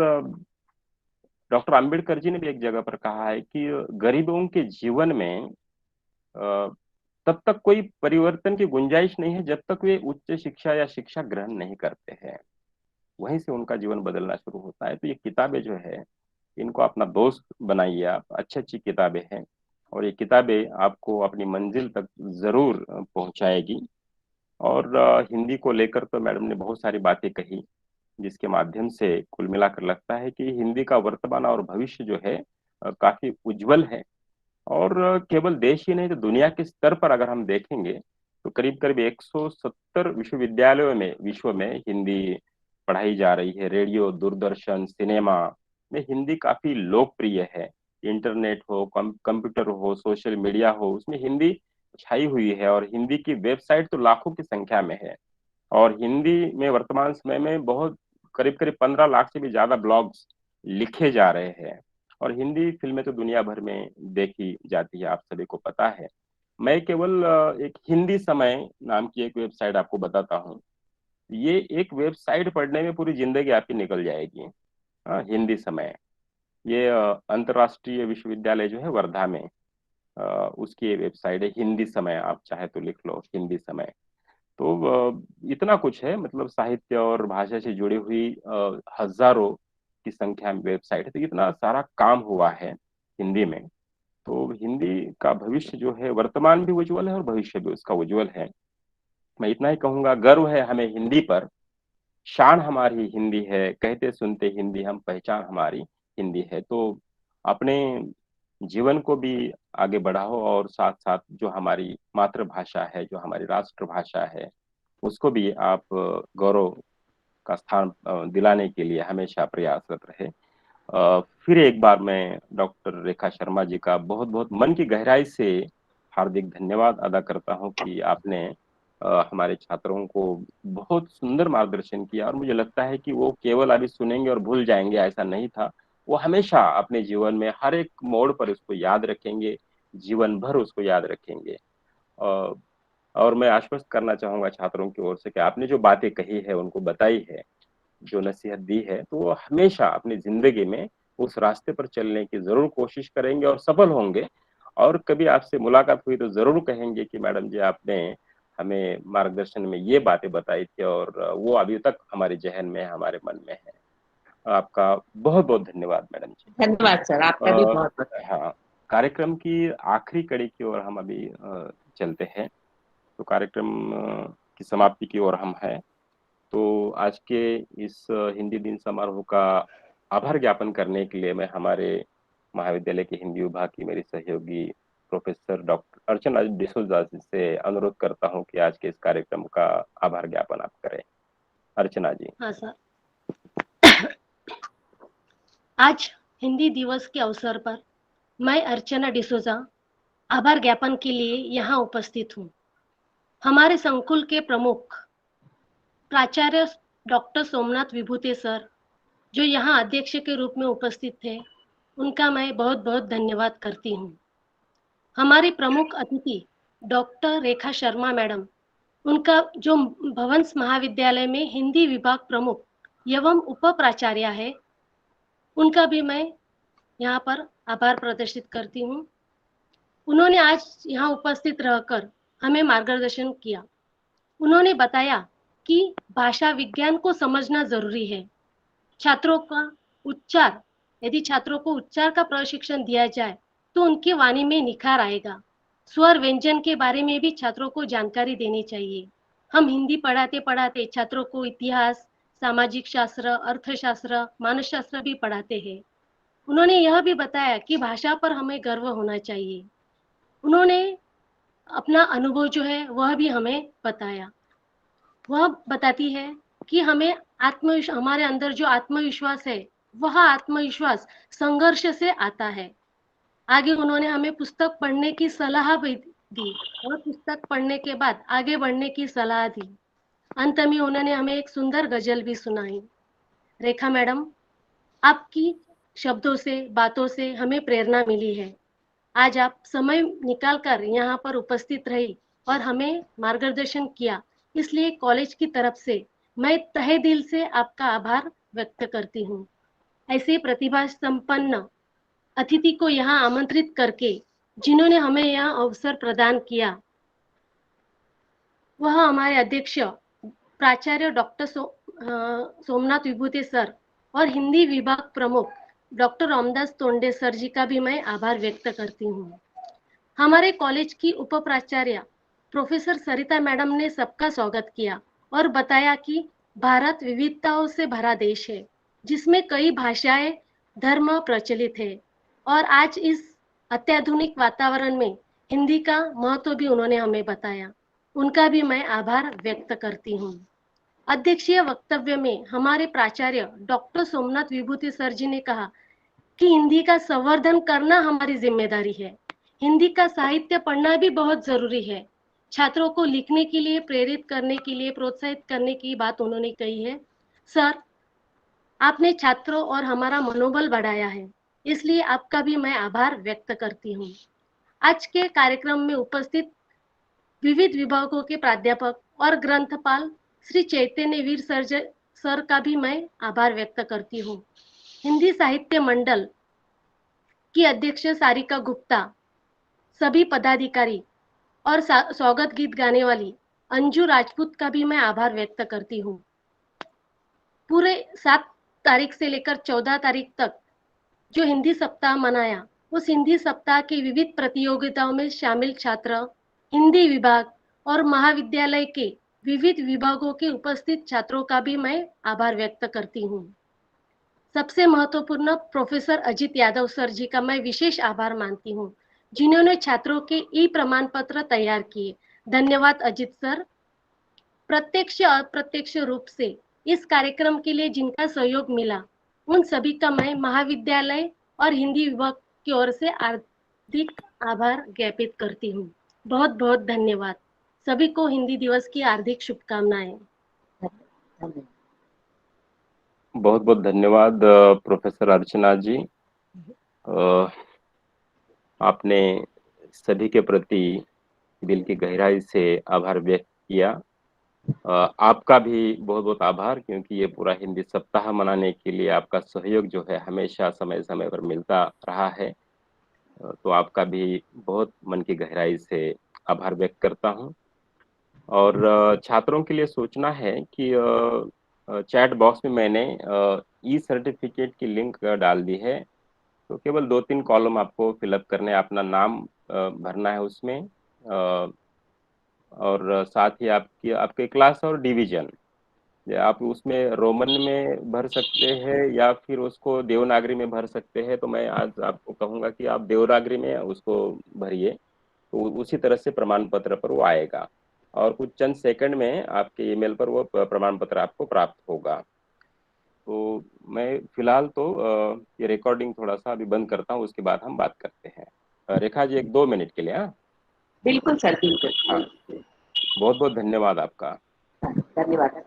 डॉक्टर अंबेडकर जी ने भी एक जगह पर कहा है कि गरीबों के जीवन में तब तक कोई परिवर्तन की गुंजाइश नहीं है जब तक वे उच्च शिक्षा या शिक्षा ग्रहण नहीं करते हैं, वहीं से उनका जीवन बदलना शुरू होता है। तो ये किताबें जो है इनको अपना दोस्त बनाइए आप, अच्छी अच्छी किताबें हैं, और ये किताबें आपको अपनी मंजिल तक जरूर पहुंचाएगी। और हिंदी को लेकर तो मैडम ने बहुत सारी बातें कही, जिसके माध्यम से कुल मिलाकर लगता है कि हिंदी का वर्तमान और भविष्य जो है काफी उज्जवल है। और केवल देश ही नहीं तो दुनिया के स्तर पर अगर हम देखेंगे तो करीब करीब 170 विश्वविद्यालयों में विश्व में हिंदी पढ़ाई जा रही है। रेडियो, दूरदर्शन, सिनेमा में हिंदी काफी लोकप्रिय है। इंटरनेट हो, कंप्यूटर हो, सोशल मीडिया हो, उसमें हिंदी छाई हुई है, और हिंदी की वेबसाइट तो लाखों की संख्या में है। और हिंदी में वर्तमान समय में बहुत करीब करीब 15 लाख से भी ज्यादा ब्लॉग्स लिखे जा रहे हैं। और हिंदी फिल्में तो दुनिया भर में देखी जाती है, आप सभी को पता है। मैं केवल एक हिंदी समय नाम की एक वेबसाइट आपको बताता हूँ। ये एक वेबसाइट पढ़ने में पूरी जिंदगी आपकी निकल जाएगी। हिंदी समय, ये अंतर्राष्ट्रीय विश्वविद्यालय जो है वर्धा में, उसकी वेबसाइट है हिंदी समय। आप चाहे तो लिख लो हिंदी समय। तो इतना कुछ है, मतलब साहित्य और भाषा से जुड़ी हुई हजारों की संख्या में वेबसाइट है। तो इतना सारा काम हुआ है हिंदी में। तो हिंदी का भविष्य जो है, वर्तमान भी उज्जवल है और भविष्य भी उसका उज्जवल है। मैं इतना ही कहूंगा, गर्व है हमें हिंदी पर, शान हमारी हिंदी है, कहते सुनते हिंदी हम, पहचान हमारी हिंदी है। तो अपने जीवन को भी आगे बढ़ाओ, और साथ साथ जो हमारी मातृभाषा है, जो हमारी राष्ट्रभाषा है, उसको भी आप गौरव का स्थान दिलाने के लिए हमेशा प्रयासरत रहे। फिर एक बार मैं डॉक्टर रेखा शर्मा जी का बहुत बहुत मन की गहराई से हार्दिक धन्यवाद अदा करता हूं कि आपने हमारे छात्रों को बहुत सुंदर मार्गदर्शन किया, और मुझे लगता है कि वो केवल अभी सुनेंगे और भूल जाएंगे, ऐसा नहीं था। वो हमेशा अपने जीवन में हर एक मोड़ पर उसको याद रखेंगे, जीवन भर उसको याद रखेंगे। अ, और मैं आश्वस्त करना चाहूंगा छात्रों की ओर से कि आपने जो बातें कही है, उनको बताई है, जो नसीहत दी है, तो वो हमेशा अपनी जिंदगी में उस रास्ते पर चलने की जरूर कोशिश करेंगे और सफल होंगे। और कभी आपसे मुलाकात हुई तो जरूर कहेंगे कि मैडम जी, आपने हमें मार्गदर्शन में ये बातें बताई थी, और वो अभी तक हमारे जहन में, हमारे मन में है। आपका बहुत बहुत धन्यवाद मैडम जी। धन्यवाद सर, आपका भी बहुत बहुत। हाँ, कार्यक्रम की आखिरी कड़ी की ओर हम अभी चलते हैं। तो कार्यक्रम की समाप्ति की ओर हम हैं। तो आज के इस हिंदी दिन समारोह का आभार ज्ञापन करने के लिए मैं हमारे महाविद्यालय के हिंदी विभाग की मेरी सहयोगी प्रोफेसर डॉक्टर अर्चना डिसूजा जी से अनुरोध करता हूं कि आज के इस कार्यक्रम का आभार ज्ञापन आप करें। अर्चना जी। हाँ सर। आज हिंदी दिवस के अवसर पर मैं अर्चना डिसूजा आभार ज्ञापन के लिए यहाँ उपस्थित हूँ। हमारे संकुल के प्रमुख प्राचार्य डॉक्टर सोमनाथ विभूते सर, जो यहाँ अध्यक्ष के रूप में उपस्थित थे, उनका मैं बहुत बहुत धन्यवाद करती हूँ। हमारी प्रमुख अतिथि डॉक्टर रेखा शर्मा मैडम, उनका जो भवंस महाविद्यालय में हिंदी विभाग प्रमुख एवं उप प्राचार्य है, उनका भी मैं यहाँ पर आभार प्रदर्शित करती हूँ। उन्होंने आज यहाँ उपस्थित रहकर हमें मार्गदर्शन किया। उन्होंने बताया कि भाषा विज्ञान को समझना जरूरी है। छात्रों का उच्चार, यदि छात्रों को उच्चार का प्रशिक्षण दिया जाए तो उनकी वाणी में निखार आएगा। स्वर व्यंजन के बारे में भी छात्रों को जानकारी देनी चाहिए। हम हिंदी पढ़ाते पढ़ाते छात्रों को इतिहास, सामाजिक शास्त्र, अर्थशास्त्र, मानसशास्त्र भी पढ़ाते हैं। उन्होंने यह भी बताया कि भाषा पर हमें गर्व होना चाहिए। उन्होंने अपना अनुभव जो है वह भी हमें बताया। वह बताती है कि हमें हमारे अंदर जो आत्मविश्वास है, वह आत्मविश्वास संघर्ष से आता है। आगे उन्होंने हमें पुस्तक पढ़ने की सलाह भी दी और पुस्तक पढ़ने के बाद आगे बढ़ने की सलाह दी। अंत में उन्होंने हमें एक सुंदर गजल भी सुनाई। रेखा मैडम, आपकी शब्दों से, बातों से हमें प्रेरणा मिली है। आज आप समय निकालकर यहाँ पर उपस्थित रही और हमें मार्गदर्शन किया, इसलिए कॉलेज की तरफ से मैं तहे दिल से आपका आभार व्यक्त करती हूँ। ऐसे प्रतिभा संपन्न अतिथि को यहाँ आमंत्रित करके जिन्होंने हमें यहाँ अवसर प्रदान किया, वह हमारे अध्यक्ष प्राचार्य डॉक्टर सोमनाथ विभूते सर और हिंदी विभाग प्रमुख डॉक्टर रामदास तोंडे सर जी का भी मैं आभार व्यक्त करती हूँ। हमारे कॉलेज की उप प्राचार्य प्रोफेसर सरिता मैडम ने सबका स्वागत किया और बताया कि भारत विविधताओं से भरा देश है, जिसमें कई भाषाएं, धर्म प्रचलित है, और आज इस अत्याधुनिक वातावरण में हिंदी का महत्व भी उन्होंने हमें बताया। उनका भी मैं आभार व्यक्त करती हूँ। अध्यक्षीय वक्तव्य में हमारे प्राचार्य डॉक्टर सोमनाथ विभूति सर जी ने कहा कि हिंदी का संवर्धन करना हमारी जिम्मेदारी है। हिंदी का साहित्य पढ़ना भी बहुत जरूरी है। छात्रों को लिखने के लिए प्रेरित करने के लिए, प्रोत्साहित करने की बात उन्होंने कही है। सर, आपने छात्रों और हमारा मनोबल बढ़ाया है, इसलिए आपका भी मैं आभार व्यक्त करती हूँ। आज के कार्यक्रम में उपस्थित विविध विभागों के प्राध्यापक और ग्रंथपाल श्री चैतन्य वीर सर का भी मैं आभार व्यक्त करती हूँ। हिंदी साहित्य मंडल की अध्यक्ष सारिका गुप्ता, सभी पदाधिकारी और स्वागत गीत गाने वाली अंजू राजपूत का भी मैं आभार व्यक्त करती हूँ। पूरे 7 तारीख से लेकर 14 तारीख तक जो हिंदी सप्ताह मनाया, उस हिंदी सप्ताह की विविध प्रतियोगिताओं में शामिल छात्र, हिंदी विभाग और महाविद्यालय के विविध विभागों के उपस्थित छात्रों का भी मैं आभार व्यक्त करती हूँ। सबसे महत्वपूर्ण प्रोफेसर अजित यादव सर जी का मैं विशेष आभार मानती हूँ, जिन्होंने छात्रों के ई प्रमाण पत्र तैयार किए। धन्यवाद अजित सर। प्रत्यक्ष और अप्रत्यक्ष रूप से इस कार्यक्रम के लिए जिनका सहयोग मिला, उन सभी का मैं महाविद्यालय और हिंदी विभाग की ओर से हार्दिक आभार ज्ञापित करती हूँ। बहुत बहुत धन्यवाद। सभी को हिंदी दिवस की हार्दिक शुभकामनाएं। धन्यवाद। बहुत बहुत धन्यवाद प्रोफेसर अर्चना जी। आपने सभी के प्रति दिल की गहराई से आभार व्यक्त किया। आपका भी बहुत बहुत आभार, क्योंकि ये पूरा हिंदी सप्ताह मनाने के लिए आपका सहयोग जो है हमेशा समय समय पर मिलता रहा है। तो आपका भी बहुत मन की गहराई से आभार व्यक्त करता हूँ। और छात्रों के लिए सूचना है कि चैट बॉक्स में मैंने ई सर्टिफिकेट की लिंक डाल दी है। तो केवल 2-3 कॉलम आपको फिलअप करने, अपना नाम भरना है उसमें, और साथ ही आपके क्लास और डिवीजन। आप उसमें रोमन में भर सकते हैं या फिर उसको देवनागरी में भर सकते हैं। तो मैं आज आपको कहूँगा कि आप देवनागरी में उसको भरिए, तो उसी तरह से प्रमाण पत्र पर वो आएगा और कुछ चंद सेकंड में आपके ईमेल पर वो प्रमाण पत्र आपको प्राप्त होगा। तो मैं फिलहाल तो ये रिकॉर्डिंग थोड़ा सा अभी बंद करता हूँ, उसके बाद हम बात करते हैं। रेखा जी 1-2 मिनट के लिए। हाँ बिल्कुल सर, बिल्कुल। हाँ, बहुत बहुत धन्यवाद आपका। धन्यवाद।